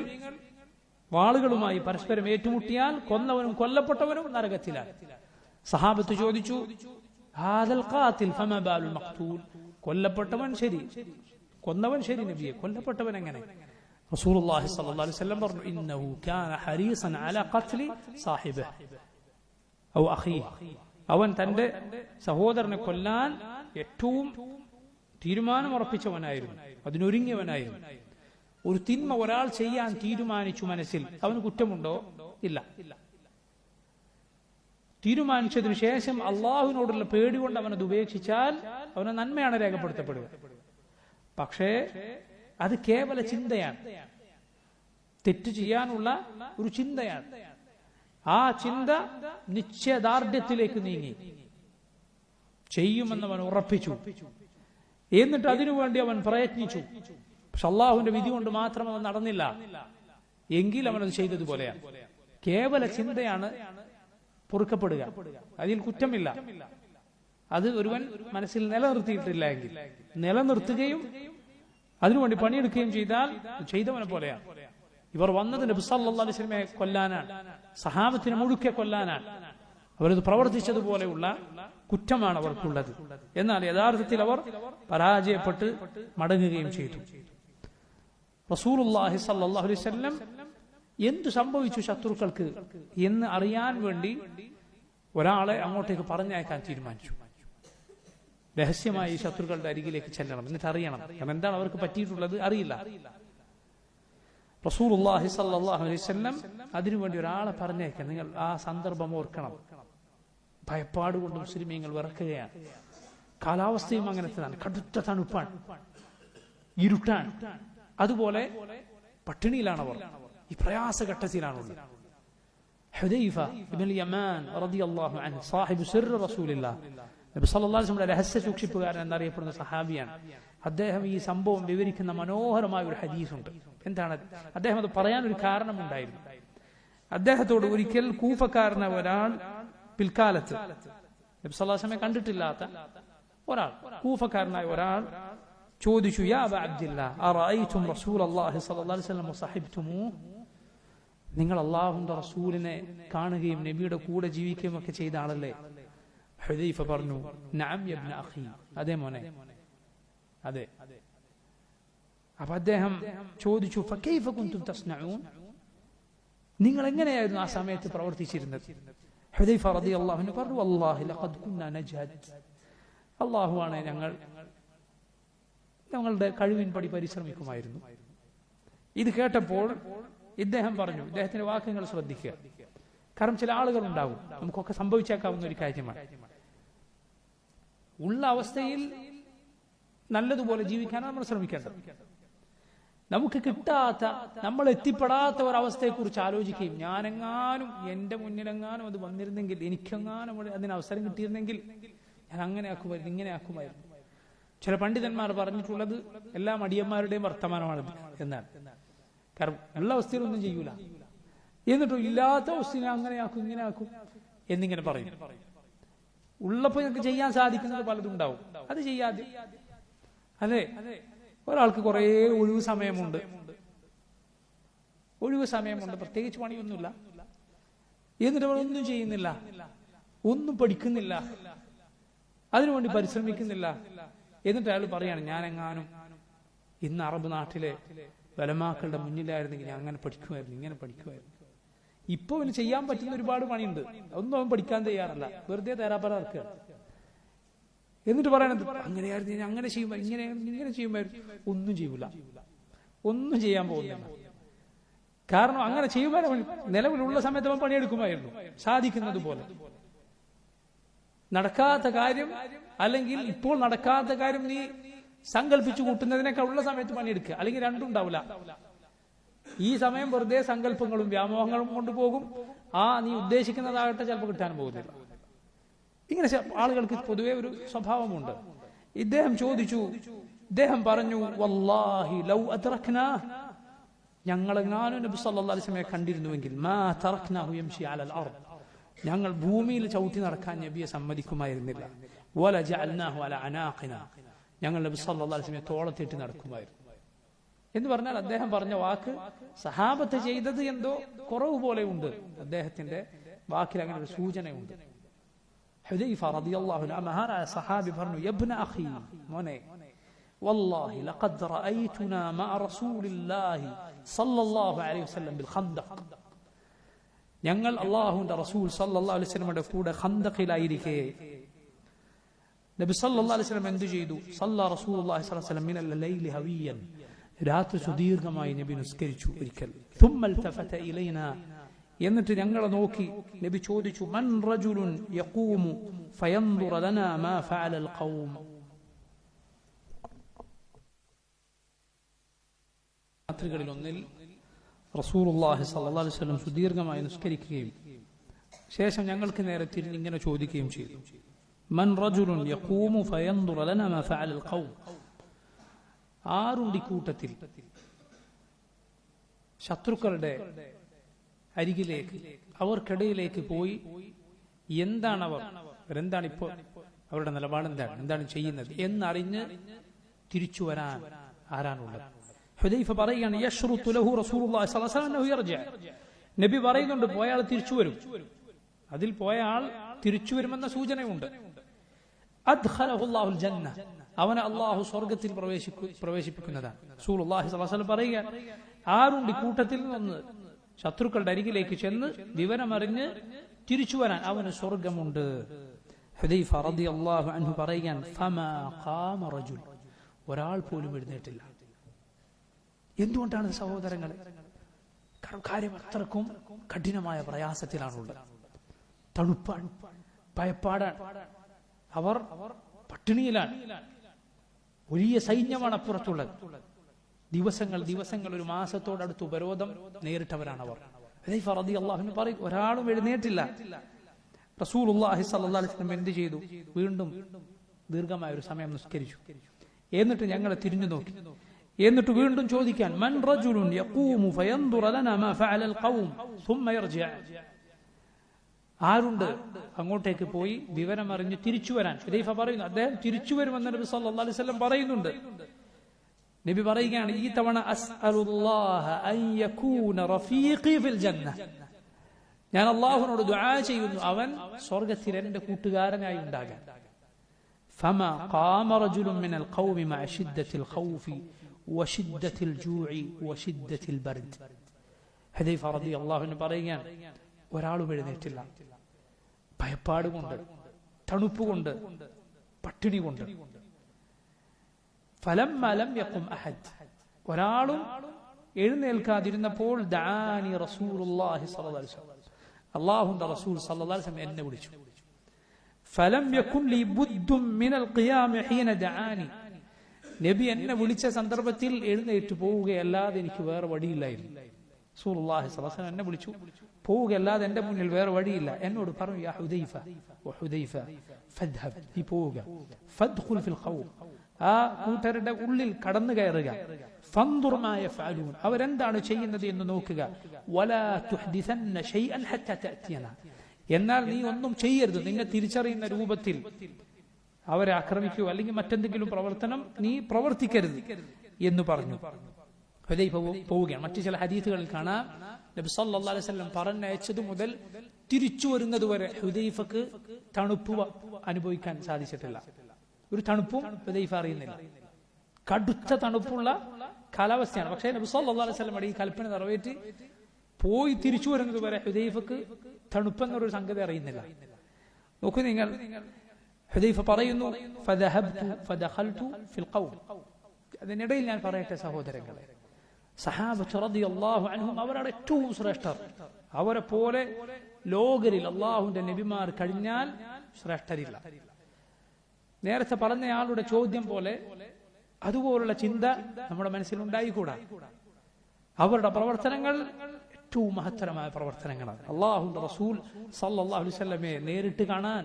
വാളുകളുമായി പരസ്പരം ഏറ്റുമുട്ടിയാൽ കൊന്നവനും കൊല്ലപ്പെട്ടവനും നരകത്തിലാണ്. സഹാബത്ത് ചോദിച്ചു, ഹാദൽ ഖാതിൽ ഫമാ ബാലുൽ മഖ്തൂൽ. കൊല്ലപ്പെട്ടവൻ ശരി, കൊന്നവൻ ശരി നബിയെ, കൊല്ലപ്പെട്ടവൻ എങ്ങനെ? റസൂലുള്ളാഹി സ്വല്ലല്ലാഹു അലൈഹി വസല്ലം പറഞ്ഞു, ഇന്നഹു കാന ഹരീസൻ അലാ ഖത്ലി സാഹിബിഹി ഔ അഖീഹി. അവൻ തന്റെ സഹോദരനെ കൊല്ലാൻ ഏറ്റവും തീരുമാനമുറപ്പിച്ചവനായിരുന്നു, അതിനൊരുങ്ങിയവനായിരുന്നു. ഒരു തിന്മ ഒരാൾ ചെയ്യാൻ തീരുമാനിച്ചു മനസ്സിൽ, അവന് കുറ്റമുണ്ടോ? ഇല്ല. തീരുമാനിച്ചതിനു ശേഷം അള്ളാഹുവിനോടുള്ള പേടി കൊണ്ട് അവനത് ഉപേക്ഷിച്ചാൽ അവന് നന്മയാണ് രേഖപ്പെടുത്തപ്പെടുക. പക്ഷേ അത് കേവല ചിന്തയാണ്, തെറ്റ് ചെയ്യാനുള്ള ഒരു ചിന്തയാണ്. ആ ചിന്ത നിശ്ചയദാർഢ്യത്തിലേക്ക് നീങ്ങി, ചെയ്യുമെന്ന് അവൻ ഉറപ്പിച്ചു, എന്നിട്ട് അതിനുവേണ്ടി അവൻ പ്രയത്നിച്ചു. പക്ഷെ അള്ളാഹുവിന്റെ വിധി കൊണ്ട് മാത്രം അത് നടന്നില്ല എങ്കിൽ അവനത് ചെയ്തതുപോലെയാണ്. കേവല ചിന്തയാണ് പൊറുക്കപ്പെടുക, അതിൽ കുറ്റമില്ല. അത് ഒരുവൻ മനസ്സിൽ നിലനിർത്തിയിട്ടില്ല എങ്കിൽ, നിലനിർത്തുകയും അതിനുവേണ്ടി പണിയെടുക്കുകയും ചെയ്താൽ ചെയ്തവനെ പോലെയാണ്. ഇവർ വന്നത് നബി സല്ലല്ലാഹു അലൈഹി വസല്ലമയെ കൊല്ലാനാണ്, സഹാബത്തിനെ മുഴുക്കെ കൊല്ലാനാണ്. അവരത് പ്രവർത്തിച്ചതുപോലെയുള്ള കുറ്റമാണ് അവർക്കുള്ളത്. എന്നാൽ യഥാർത്ഥത്തിൽ അവർ പരാജയപ്പെട്ട് മടങ്ങുകയും ചെയ്തു. റസൂലുള്ളാഹി സ്വല്ലല്ലാഹു അലൈഹി വസല്ലം എന്തു സംഭവിച്ചു ശത്രുക്കൾക്ക് എന്ന് അറിയാൻ വേണ്ടി ഒരാളെ അങ്ങോട്ടേക്ക് പറഞ്ഞയക്കാൻ തീരുമാനിച്ചു. രഹസ്യമായി ശത്രുക്കളുടെ അരികിലേക്ക് ചെല്ലണം, എന്നിട്ട് അറിയണം. കാരണം എന്താണ് അവർക്ക് പറ്റിയിട്ടുള്ളത് അറിയില്ല. റസൂലുള്ളാഹി സ്വല്ലല്ലാഹു അലൈഹി വസല്ലം അതിനുവേണ്ടി ഒരാളെ പറഞ്ഞയക്കാൻ, നിങ്ങൾ ആ സന്ദർഭം ഓർക്കണം. ഭയപ്പാട് കൊണ്ട് മുസ്ലിമീങ്ങൾ വിറക്കുകയാണ്. കാലാവസ്ഥയും അങ്ങനത്തെതാണ്, കടുത്ത തണുപ്പാണ്, ഇരുട്ടാണ്, അതുപോലെ പട്ടിണിയിലാണവർ, ഈ പ്രയാസഘട്ടത്തിലാണുള്ളത്. ഹുദൈഫ ഇബ്നുൽ യമാൻ റളിയല്ലാഹു അൻഹു സാഹിബു സിർ റസൂലില്ലാഹ്, നബി സല്ലല്ലാഹു അലൈഹി വസല്ലം രഹസ്യ സൂക്ഷിപ്പുകാരൻ എന്നറിയപ്പെടുന്ന സഹാബിയാണ്. അദ്ദേഹം ഈ സംഭവം വിവരിക്കുന്ന മനോഹരമായ ഒരു ഹദീസുണ്ട്. എന്താണ് അദ്ദേഹം അത് പറയാനൊരു കാരണമുണ്ടായിരുന്നു. അദ്ദേഹത്തോട് ഒരിക്കൽ കൂഫക്കാരന ഒരാൾ, പിൽക്കാലത്ത് നബി സല്ലല്ലാഹു അലൈഹി വസല്ലം കണ്ടിട്ടില്ലാത്ത ഒരാൾ, കൂഫക്കാരനായ ഒരാൾ ചോദിച്ചു, യാ അബാ അബ്ദില്ലാഹ് അറഅയ്തും റസൂലല്ലാഹി സ്വല്ലല്ലാഹു അലൈഹി വസല്ലം വസഹിബ്തുമൂ, നിങ്ങൾ അല്ലാഹുവിന്റെ റസൂലിനെ കാണുകയും നബിയുടെ കൂടെ ജീവിക്കുകയും ഒക്കെ ചെയ്ത ആളല്ലേ? ഹുദൈഫ പറഞ്ഞു, നഅം യബ്ന അഖി, അതെ മോനെ, അതെ. അപ്പൊ അദ്ദേഹം ചോദിച്ചു, ഫകൈഫ കുൻതും തസ്നഊൻ, നിങ്ങൾ എങ്ങനെയായിരുന്നു ആ സമയത്ത് പ്രവർത്തിച്ചിരുന്നത്? ഹുദൈഫ റളിയല്ലാഹു അൻഹു പറഞ്ഞു, വല്ലാഹി ലഖദ് കുന്നാ നജ്ഹദ്, അല്ലാഹുവാണ്, ഞങ്ങളുടെ കഴിവിൻപടി പരിശ്രമിക്കുമായിരുന്നു. ഇത് കേട്ടപ്പോൾ ഇദ്ദേഹം പറഞ്ഞു, ഇദ്ദേഹത്തിന്റെ വാക്കുകൾ ശ്രദ്ധിക്കുക, കാരണം ചില ആളുകൾ ഉണ്ടാവും, നമുക്കൊക്കെ സംഭവിച്ചേക്കാവുന്ന ഒരു കാര്യമാണ്. ഉള്ള അവസ്ഥയിൽ നല്ലതുപോലെ ജീവിക്കാനാണ് നമ്മൾ ശ്രമിക്കേണ്ടത്. നമുക്ക് കിട്ടാത്ത, നമ്മൾ എത്തിപ്പെടാത്ത ഒരവസ്ഥയെക്കുറിച്ച് ആലോചിക്കുകയും, ഞാനെങ്ങാനും എന്റെ മുന്നിലെങ്ങാനും അത് വന്നിരുന്നെങ്കിൽ, എനിക്കെങ്ങാനും അതിന് അവസരം കിട്ടിയിരുന്നെങ്കിൽ ഞാൻ അങ്ങനെ ആക്കുമായിരുന്നു, ഇങ്ങനെ ആക്കുമായിരുന്നു. ചില പണ്ഡിതന്മാർ പറഞ്ഞിട്ടുള്ളത് എല്ലാ മടിയന്മാരുടെയും വർത്തമാനമാണിത് എന്നാണ്. കാരണം ഉള്ള അവസ്ഥയിലൊന്നും ചെയ്യൂല, എന്നിട്ടും ഇല്ലാത്ത അവസ്ഥയിൽ അങ്ങനെ ആക്കും, ഇങ്ങനെ ആക്കും എന്നിങ്ങനെ പറയും. ഉള്ളപ്പോ നിങ്ങൾക്ക് ചെയ്യാൻ സാധിക്കുന്നത് പലതും ഉണ്ടാവും, അത് ചെയ്യാതെ. അതെ, ഒരാൾക്ക് കുറെ ഒഴിവ് സമയമുണ്ട്, പ്രത്യേകിച്ച് പണിയൊന്നുമില്ല, എന്നിട്ട് അവരൊന്നും ചെയ്യുന്നില്ല, ഒന്നും പഠിക്കുന്നില്ല, അതിനുവേണ്ടി പരിശ്രമിക്കുന്നില്ല. എന്നിട്ട് അയാൾ പറയാണ്, ഞാനെങ്ങാനും ഇന്ന് അറബ് നാട്ടിലെ വലമാക്കളുടെ മുന്നിലായിരുന്നെങ്കിൽ ഞാൻ അങ്ങനെ പഠിക്കുമായിരുന്നു, ഇങ്ങനെ പഠിക്കുമായിരുന്നു. ഇപ്പൊ അവന് ചെയ്യാൻ പറ്റുന്ന ഒരുപാട് പണിയുണ്ട്, ഒന്നും അവൻ പഠിക്കാൻ തയ്യാറല്ല, വെറുതെ തേരാപ്പറ ഇറക്കുക. എന്നിട്ട് പറയണത്, അങ്ങനെയായിരുന്നു, ഞാൻ അങ്ങനെ ചെയ്യുമായിരുന്നു, ഇങ്ങനെ ചെയ്യുമായിരുന്നു. ഒന്നും ചെയ്യൂല, ഒന്നും ചെയ്യാൻ പോകുന്നില്ല. കാരണം അങ്ങനെ ചെയ്യുമ്പോൾ നിലവിലുള്ള സമയത്ത് അവൻ പണിയെടുക്കുമായിരുന്നു, സാധിക്കുന്നത് പോലെ. നടക്കാത്ത കാര്യം, അല്ലെങ്കിൽ ഇപ്പോൾ നടക്കാത്ത കാര്യം നീ സങ്കല്പിച്ചു കൂട്ടുന്നതിനേക്കാൾ ഉള്ള സമയത്ത് പണിയെടുക്കുക, അല്ലെങ്കിൽ രണ്ടും ഉണ്ടാവില്ല. ഈ സമയം വെറുതെ സങ്കല്പങ്ങളും വ്യാമോഹങ്ങളും കൊണ്ടുപോകും, നീ ഉദ്ദേശിക്കുന്നതാകട്ടെ ചിലപ്പോൾ കിട്ടാൻ പോകുന്നില്ല. ഇങ്ങനെ ആളുകൾക്ക് പൊതുവെ ഒരു സ്വഭാവമുണ്ട്. ഇദ്ദേഹം പറഞ്ഞു, വല്ലാഹി ലൗ അദ്റക്നാ, ഞങ്ങളെങ്ങാനും നബി സല്ലല്ലാഹു അലൈഹി വസല്ലമയെ കണ്ടിരുന്നുവെങ്കിൽ, മാ തറക്നാഹു യംശി അലൽ അർദ്, ഞങ്ങൾ ഭൂമിയിൽ ചവിട്ടി നടക്കാൻ നബിയെ സമ്മതിക്കുമായിരുന്നില്ല. വല ജഅൽനാഹു അലാ അനാഖിനാ, ഞങ്ങൾ നബി സല്ലല്ലാഹു അലൈഹി വസല്ലമയെ തോളത്തിട്ട് നടക്കുമായിരുന്നു എന്ന് പറഞ്ഞാൽ, അദ്ദേഹം പറഞ്ഞ വാക്ക് സഹാബത്ത് ചെയ്തത് എന്തോ കുറവ് പോലെ ഉണ്ട്, അദ്ദേഹത്തിന്റെ വാക്കിൽ അങ്ങനെ ഒരു സൂചനയുണ്ട്. ഹുദൈഫ റളിയല്ലാഹു അൻഹു മഹാനായ സഹാബി പറഞ്ഞു, യബ്ന അഖി, മോനെ, വല്ലാഹി ലഖദ് റഅയ്തുനാ മഅ റസൂലില്ലാഹി സല്ലല്ലാഹു അലൈഹി വസല്ലം ബിൽ ഖന്ദഖ്, ഞങ്ങൾ അല്ലാഹുവിന്റെ റസൂൽ സല്ലല്ലാഹു അലൈഹി വസല്ലമയുടെ കൂടെ ഖന്ദഖിലായിരിക്കെ നബി സല്ലല്ലാഹു അലൈഹി വസല്ലം എന്തു ചെയ്തു? സല്ലല്ലാഹു റസൂലുള്ളാഹി സ്വല്ലല്ലാഹു അലൈഹി വസല്ലം മിനൽ ലൈലി ഹവിയൻ, രാത്രി സുദീർഘമായി നബി നിസ്കരിച്ചു ഒരിക്കൽ. ثم التفت الينا, എന്നിട്ട് ഞങ്ങളെ നോക്കി നബി ചോദിച്ചു, മൻ റജുലുൻ യഖൂമു ഫയൻദുറ ലനാ മാ ഫഅല القوم. രാത്രികളിൽ ഒന്നിൽ റസൂലുള്ളാഹി സ്വല്ലല്ലാഹു അലൈഹി വസല്ലം സുദീർഘമായി നിസ്കരിക്കുകയും ശേഷം ഞങ്ങൾക്ക് നേരെ തിരിഞ്ഞ് ഇങ്ങനെ ചോദിക്കുകയും ചെയ്തു, മൻ റജുലുൻ യഖൂമു ഫയൻദുറ ലനാ മാ ഫഅല القوم, ആരുണ്ട് കൂട്ടത്തിൽ ശത്രുക്കളുടെ അരികിലേക്ക്, അവർക്കിടയിലേക്ക് പോയി എന്താണ് അവരെന്താണ് ഇപ്പോൾ അവരുടെ നിലപാട്, എന്താണ് ചെയ്യുന്നത് എന്നറിഞ്ഞ് തിരിച്ചു വരാൻ ആരാണുള്ളത്? ഹുദൈഫ പറയുകയാണ്, യശ്റുത്തു ലഹു റസൂലുള്ളാഹി സ്വല്ലല്ലാഹു അലൈഹി വസല്ലം യർജഅ. നബി പറയുന്നുണ്ട് പോയാൾ തിരിച്ചു വരും, അതിൽ പോയ ആൾ തിരിച്ചു വരുമെന്ന സൂചനയുണ്ട്. അദ്ഖലഹു അല്ലാഹുൽ ജന്ന, അവനെ അല്ലാഹു സ്വർഗ്ഗത്തിൽ പ്രവേശിപ്പിക്കുന്നതാണ്. റസൂലുള്ളാഹി സ്വല്ലല്ലാഹു അലൈഹി വസല്ലം പറയുകയാണ്, ആരുണ്ട് കൂട്ടത്തിൽ നിന്ന് ശത്രുക്കളുടെ അരികിലേക്ക് ചെന്ന് വിവരമറിഞ്ഞ് തിരിച്ചു വരാൻ അവന് സ്വർഗമുണ്ട്. ഹുദൈഫ റളിയല്ലാഹു അൻഹു പറയുകയാണ്, ഫമാ ഖാമ റജുൽ, ഒരാൾ പോലും എഴുന്നേറ്റില്ല. എന്തുകൊണ്ടാണ് സഹോദരങ്ങളെ? കാരണം കാര്യം അത്രക്കും കഠിനമായ പ്രയാസത്തിലാണുള്ളത്. തണുപ്പാണ്, ഭയപ്പാടാണ്, അവർ പട്ടിണിയിലാണ്, വലിയ സൈന്യമാണ് അപ്പുറത്തുള്ളത്. ദിവസങ്ങൾ ഒരു മാസത്തോടടുത്ത് ഉപരോധം നേരിട്ടവരാണ് അവർ. ഹുദൈഫ റളിയല്ലാഹു അൻഹു പറയും, ഒരാളും എഴുന്നേറ്റില്ല. റസൂലുള്ളാഹി സ്വല്ലല്ലാഹു അലൈഹി വസല്ലം എന്ത് ചെയ്തു? വീണ്ടും ദീർഘമായ ഒരു സമയം നിസ്കരിച്ചു. എന്നിട്ട് ഞങ്ങളെ തിരിഞ്ഞു നോക്കി. എന്നിട്ട് വീണ്ടും ചോദിക്കാൻ, മൻ റജുലുൻ യഖൂമു ഫയൻദുറ ലനാ മാ ഫഅലൽ ഖൗം സുമ്മ യർജിഅ, ആരുണ്ട് അങ്ങോട്ടേക്ക് പോയി വിവരമറിഞ്ഞ് തിരിച്ചു വരാൻ? ഹുദൈഫ പറയുന്നു, അദ്ദേഹം തിരിച്ചു വരുമെന്ന് നബി സല്ലല്ലാഹു അലൈഹി വസല്ലം പറയുന്നുണ്ട്. നബി പറയുകയാണ്, ഈ തവണ അസ്അലുല്ലാഹ അൻ യകൂന റഫീഖി ഫിൽ ജന്ന, ഞാൻ അല്ലാഹുവിനോട് ദുആ ചെയ്യുന്നു അവൻ സ്വർഗ്ഗത്തിൽ എൻ്റെ കൂട്ടുകാരനായി ഉണ്ടാകാൻ. ഫമാ ഖാമ റജുലുൻ മിനൽ ഖൗമി മഅ ശിദ്ദത്തിൽ ഖൗഫി വശിദ്ദത്തിൽ ജൂഇ വശിദ്ദത്തിൽ ബർദ്. ഹുദൈഫ റളിയല്ലാഹു അൻഹു പറയുകയാണ്, ഒരാളും എഴുന്നേറ്റില്ല. ഭയപ്പാട് കൊണ്ട്, തണുപ്പ് കൊണ്ട്, പട്ടിണി കൊണ്ട്. ഫലമ്മ ലം യഖും അഹദ്, ഒരാളും എഴുന്നേൽക്കാതിരുന്നപ്പോൾ ദആനി റസൂലുള്ളാഹി സ്വല്ലല്ലാഹു അലൈഹി വസല്ലം, അല്ലാഹുവിന്റെ റസൂൽ സ്വല്ലല്ലാഹു അലൈഹി വസല്ലം എന്നെ വിളിച്ചു. ഫലം യകുൻ ലി ബുദ്ദും മിനൽ ഖിയാമ ഹീന ദആനി, നബി എന്നെ വിളിച്ച സന്ദർഭത്തിൽ എഴുന്നേറ്റ് പോവുകയല്ലാതെ എനിക്ക് വേറെ വഴിയില്ലായിരുന്നു. റസൂലുള്ളാഹി സ്വല്ലല്ലാഹു അലൈഹി വസല്ലം എന്നെ വിളിച്ചു, പോവുകയല്ലാതെ എന്റെ മുന്നിൽ വേറെ വഴിയില്ല. എന്നോട് പറഞ്ഞു, യാ ഹുദൈഫ വഹുദൈഫ ഫദ്ഹബ്, നീ പോവുക, ഫദ്ഖുൽ ഫിൽ ഖൗം, ആ കൂട്ടരുടെ ഉള്ളിൽ കടന്നു കയറുക, ഫൻദുർ മാ യഫഅലൂൻ, അവരെന്താണ് ചെയ്യുന്നത് എന്ന് നോക്കുക, വലാ തുഹ്ദിസന്ന ശൈഅൻ ഹത്താ തഅതിയന, എന്നാൽ നീ ഒന്നും ചെയ്യരുത്, നിന്നെ തിരിച്ചറിയുന്ന രൂപത്തിൽ അവരെ ആക്രമിക്കുക അല്ലെങ്കിൽ മറ്റെന്തെങ്കിലും പ്രവർത്തനം നീ പ്രവർത്തിക്കരുത് എന്ന് പറഞ്ഞു. ഹുദൈഫ പോവുകയാണ്. മറ്റു ചില ഹദീസുകളിൽ കാണാം, നബി സല്ലല്ലാഹു അലൈഹി വസല്ലം പറഞ്ഞയച്ചത് മുതൽ തിരിച്ചു വരുന്നത് വരെ ഹുദൈഫക്ക് തണുപ്പ് അനുഭവിക്കാൻ സാധിച്ചിട്ടില്ല. ഒരു തണുപ്പും ഹുദൈഫ അറിയുന്നില്ല. കടുത്ത തണുപ്പുള്ള കാലാവസ്ഥയാണ്. പക്ഷേ നബി സല്ലല്ലാഹു അലൈഹി വസല്ലം ഈ കൽപ്പന നിറവേറ്റി പോയി തിരിച്ചു വരുന്നത് വരെ ഹുദൈഫക്ക് തണുപ്പെന്നൊരു സംഗതി അറിയുന്നില്ല. നോക്കൂ നിങ്ങൾ, ഹുദൈഫ പറയുന്നു, ഫദഹബ്തു ഫദഖൽതു ഫിൽ ഖൗം, അതിനിടയിൽ ഞാൻ പറയട്ടെ സഹോദരങ്ങളെ, സഹാബത്ത് റളിയല്ലാഹു അൻഹും അവരുടെ ഏറ്റവും ശ്രേഷ്ഠർ, അവരെ പോലെ ലോകരിൽ അല്ലാഹുവിന്റെ നബിമാർ കഴിഞ്ഞാൽ ശ്രേഷ്ഠരില്ല. നേരത്തെ പറഞ്ഞയാളുടെ ചോദ്യം പോലെ അതുപോലുള്ള ചിന്ത നമ്മുടെ മനസ്സിലുണ്ടായിക്കൂടാ. അവരുടെ പ്രവർത്തനങ്ങൾ ഏറ്റവും മഹത്തരമായ പ്രവർത്തനങ്ങളാണ്. അല്ലാഹുവിന്റെ റസൂൽ സല്ലല്ലാഹു അലൈഹി വസല്ലമയെ നേരിട്ട് കാണാൻ,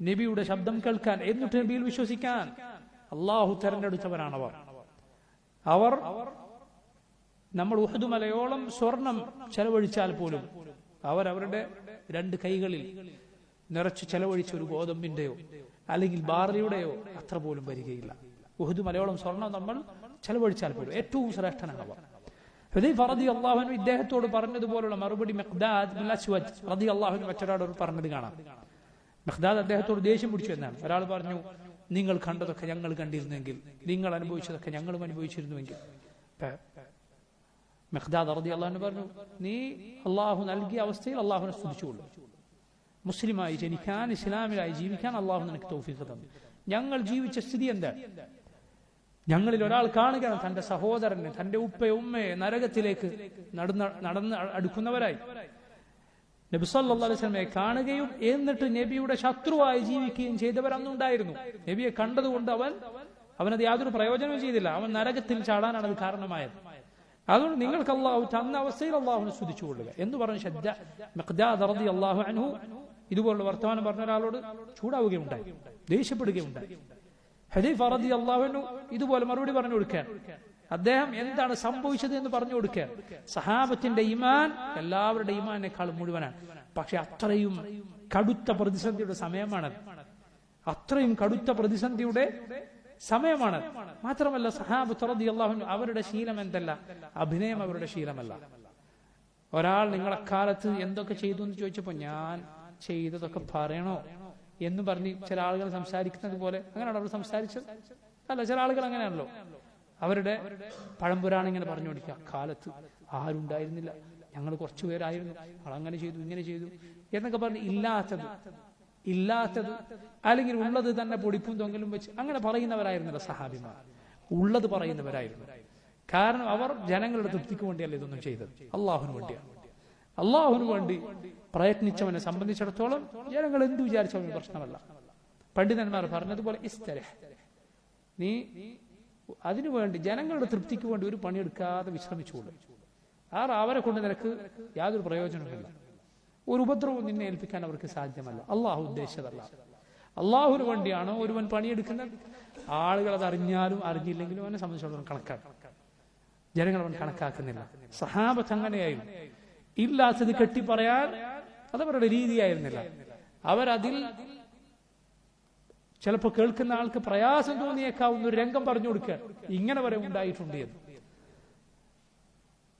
നബിയുടെ ശബ്ദം കേൾക്കാൻ, എന്നിട്ട് നബിയിൽ വിശ്വസിക്കാൻ അല്ലാഹു തെരഞ്ഞെടുത്തവരാണവർ. അവർ നമ്മൾ ഉഹദ് മലയോളം സ്വർണം ചെലവഴിച്ചാൽ പോലും അവരവരുടെ രണ്ട് കൈകളിൽ നിറച്ചു ചെലവഴിച്ച ഒരു ഗോതമ്പിന്റെയോ അല്ലെങ്കിൽ ബാർലിയുടെയോ അത്ര പോലും വരികയില്ല. ഉഹദ് മലയോളം സ്വർണം നമ്മൾ ചെലവഴിച്ചാൽ പോലും ഏറ്റവും ശ്രേഷ്ഠനാണ് അവർ. ഹുദൈഫ റളിയല്ലാഹു അൻഹു ഇദ്ദേഹത്തോട് പറഞ്ഞതുപോലുള്ള മറുപടി മിഖ്ദാദ് ബിൻ അസ്വദ് റളിയല്ലാഹു അൻഹു മറ്റൊരാളോട് പറഞ്ഞത് കാണാം. മിഖ്ദാദ് അദ്ദേഹത്തോട് ദേഷ്യം പിടിച്ചു എന്നാണ്. ഒരാൾ പറഞ്ഞു, നിങ്ങൾ കണ്ടതൊക്കെ ഞങ്ങൾ കണ്ടിരുന്നെങ്കിൽ, നിങ്ങൾ അനുഭവിച്ചതൊക്കെ ഞങ്ങളും അനുഭവിച്ചിരുന്നുവെങ്കിൽ. മിഖ്ദാദ് റളിയല്ലാഹു അൻഹു പറഞ്ഞു, നീ അള്ളാഹു നൽകിയ അവസ്ഥയിൽ അള്ളാഹുവിനെ സ്തുതിച്ചുകൊള്ളു. മുസ്ലിമായി ജനിക്കാൻ, ഇസ്ലാമിലായി ജീവിക്കാൻ അള്ളാഹു നിനക്ക് തൗഫീഖ് തന്നു. ഞങ്ങൾ ജീവിച്ച സ്ഥിതി എന്താ? ഞങ്ങളിൽ ഒരാൾ കാണുകയാണ് തന്റെ സഹോദരനെ, തന്റെ ഉപ്പയെ ഉമ്മയെ നരകത്തിലേക്ക് നടന്ന് അടുക്കുന്നവരായി. നബി സല്ലല്ലാഹു അലൈഹി വസല്ലമയെ കാണുകയും എന്നിട്ട് നബിയുടെ ശത്രുവായി ജീവിക്കുകയും ചെയ്തവർ അന്നുണ്ടായിരുന്നു. നബിയെ കണ്ടതുകൊണ്ട് അവനത് യാതൊരു പ്രയോജനവും ചെയ്തില്ല. അവൻ നരകത്തിൽ ചാടാനാണ് അത് കാരണമായത്. അതുകൊണ്ട് നിങ്ങൾക്ക് അള്ളാഹു തന്ന അവസ്ഥയിൽ അള്ളാഹുവിനെ സ്തുതിച്ചുകൊള്ളുക എന്ന് പറഞ്ഞ് മിഖ്ദാദ് റളിയല്ലാഹു അൻഹു ഇതുപോലുള്ള വർത്തമാനം പറഞ്ഞ ഒരാളോട് ചൂടാവുകയുണ്ടായി, ദേഷ്യപ്പെടുകയുണ്ടായി. ഹുദൈഫ റളിയല്ലാഹു അൻഹു ഇതുപോലെ മറുപടി പറഞ്ഞു കൊടുക്കാൻ, അദ്ദേഹം എന്താണ് സംഭവിച്ചത് എന്ന് പറഞ്ഞു കൊടുക്കാൻ. സഹാബത്തിന്റെ ഈമാൻ എല്ലാവരുടെ ഈമാനേക്കാളും മുഴുവനാണ്. പക്ഷെ അത്രയും കടുത്ത പ്രതിസന്ധിയുടെ സമയമാണ്. അത്രയും കടുത്ത പ്രതിസന്ധിയുടെ സമയമാണ്. മാത്രമല്ല സഹാബത്ത് റളിയല്ലാഹു അൻഹു അവരുടെ ശീലം എന്തല്ല, അഭിനയം അവരുടെ ശീലമല്ല. ഒരാൾ നിങ്ങളെക്കാലത്ത് എന്തൊക്കെ ചെയ്തു എന്ന് ചോദിച്ചപ്പോ ഞാൻ ചെയ്തതൊക്കെ പറയണോ എന്ന് പറഞ്ഞ് ചില ആളുകൾ സംസാരിക്കുന്നത് പോലെ അങ്ങനെയാണ് അവർ സംസാരിച്ചത്. അല്ല, ചില ആളുകൾ അങ്ങനെയാണല്ലോ, അവരുടെ പഴംപുരാണ് ഇങ്ങനെ പറഞ്ഞു കൊടുക്കുക. കാലത്ത് ആരുണ്ടായിരുന്നില്ല, ഞങ്ങൾ കുറച്ചു പേരായിരുന്നു, ഞങ്ങൾ അങ്ങനെ ചെയ്തു ഇങ്ങനെ ചെയ്തു എന്നൊക്കെ പറഞ്ഞ് ഇല്ലാത്തത് അല്ലെങ്കിൽ ഉള്ളത് തന്നെ പൊടിപ്പും തൊങ്ങലും വെച്ച് അങ്ങനെ പറയുന്നവരായിരുന്നില്ല സഹാബിമാർ. ഉള്ളത് പറയുന്നവരായിരുന്നു. കാരണം അവർ ജനങ്ങളുടെ തൃപ്തിക്ക് വേണ്ടിയല്ല ഇതൊന്നും ചെയ്തത്, അള്ളാഹുവിന് വേണ്ടിയാണ്. അള്ളാഹുവിന് വേണ്ടി പ്രയത്നിച്ചവനെ സംബന്ധിച്ചിടത്തോളം ജനങ്ങൾ എന്ത് വിചാരിച്ചവന് പ്രശ്നമല്ല. പണ്ഡിതന്മാർ പറഞ്ഞതുപോലെ ഇസ്തരഹ്, നീ അതിനുവേണ്ടി ജനങ്ങളുടെ തൃപ്തിക്ക് വേണ്ടി ഒരു പണിയെടുക്കാതെ വിശ്രമിച്ചുകൊള്ളും. അവരെ കൊണ്ട് നിനക്ക് യാതൊരു പ്രയോജനവുമില്ല. ഒരു ഉപദ്രവവും നിന്നെ ഏൽപ്പിക്കാൻ അവർക്ക് സാധ്യമല്ല. അള്ളാഹു ഉദ്ദേശിച്ചതല്ല. അള്ളാഹുവിന് വേണ്ടിയാണോ ഒരുവൻ പണിയെടുക്കുന്നത്, ആളുകൾ അത് അറിഞ്ഞാലും അറിഞ്ഞില്ലെങ്കിലും അവനെ സംബന്ധിച്ചിടത്തോളം കണക്കാക്കും. ജനങ്ങൾ അവൻ കണക്കാക്കുന്നില്ല. സഹാബത്ത് അങ്ങനെയായിരുന്നു. ഇല്ലാത്തത് കെട്ടി പറയാൻ അതവരുടെ രീതിയായിരുന്നില്ല. അവരതിൽ ചിലപ്പോൾ കേൾക്കുന്ന ആൾക്ക് പ്രയാസം തോന്നിയേക്കാവുന്ന ഒരു രംഗം പറഞ്ഞു കൊടുക്കുക, ഇങ്ങനെ വരെ ഉണ്ടായിട്ടുണ്ട് എന്ന്.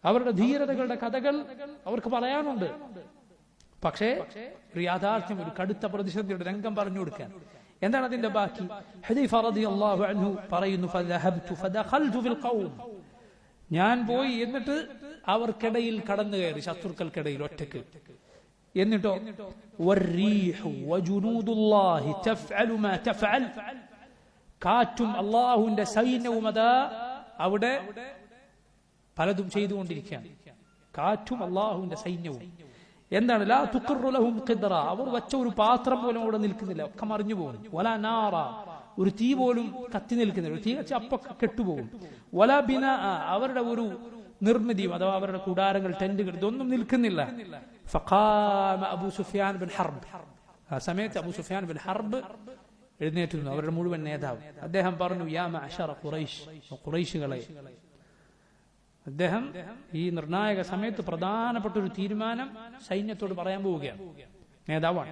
അവരുടെ ധീരതകളുടെ കഥകൾ അവർക്ക് പറയാനുണ്ട്. പക്ഷേ ഒരു യാഥാർത്ഥ്യം, ഒരു കടുത്ത പ്രതിസന്ധിയുടെ രംഗം പറഞ്ഞു കൊടുക്കാൻ. എന്താണ് അതിന്റെ ബാക്കി? ഹുദൈഫ റളിയല്ലാഹു അൻഹു പറയുന്നു, ഫദഹബ്തു ഫദഖൽതു ഫിൽ ഖൗം, ഞാൻ പോയി എന്നിട്ട് അവർക്കിടയിൽ കടന്നു കയറി, ശത്രുക്കൾക്കിടയിൽ ഒറ്റക്ക്. എന്നിട്ടോ വറീഹു വജുനൂദുല്ലാഹി തഫ്അലു മാ തഫ്അൽ, കാറ്റും അല്ലാഹുവിന്റെ സൈന്യവും അതാ അവിടെ പലതും ചെയ്തുകൊണ്ടിരിക്കുകയാണ്. കാറ്റും അല്ലാഹുവിന്റെ സൈന്യവും. എന്താണ്? ലാ തുഖറു ലഹും ഖിദ്റ, അവർ വെച്ച ഒരു പാത്രം പോലും അവിടെ നിൽക്കുന്നില്ല, ഒക്കെ മറിഞ്ഞു പോകും. വലാ നാറ, ഒരു തീ പോലും കത്തി നിൽക്കുന്നില്ല, ഒരു തീ വെച്ച് അപ്പൊ കെട്ടുപോകും. വലാ ബിനാ, അവരുടെ ഒരു നിർമ്മിതി അഥവാ അവരുടെ കൂടാരങ്ങൾ, ടെന്റുകൾ, ഇതൊന്നും നിൽക്കുന്നില്ല. ഫഖാമ അബൂ സുഫിയാൻ ബിൻ ഹർബ്, ആ സമയത്ത് അബൂ സുഫിയാൻ ബിൻ ഹർബ് എഴുന്നേറ്റുന്നു, അവരുടെ മുഴുവൻ നേതാവ്. അദ്ദേഹം പറഞ്ഞു, യാ മഅശറ ഖുറൈശ്, ഖുറൈശികളെ. അദ്ദേഹം ഈ നിർണായക സമയത്ത് പ്രധാനപ്പെട്ട ഒരു തീരുമാനം സൈന്യത്തോട് പറയാൻ പോവുകയാണ്. നേതാവാണ്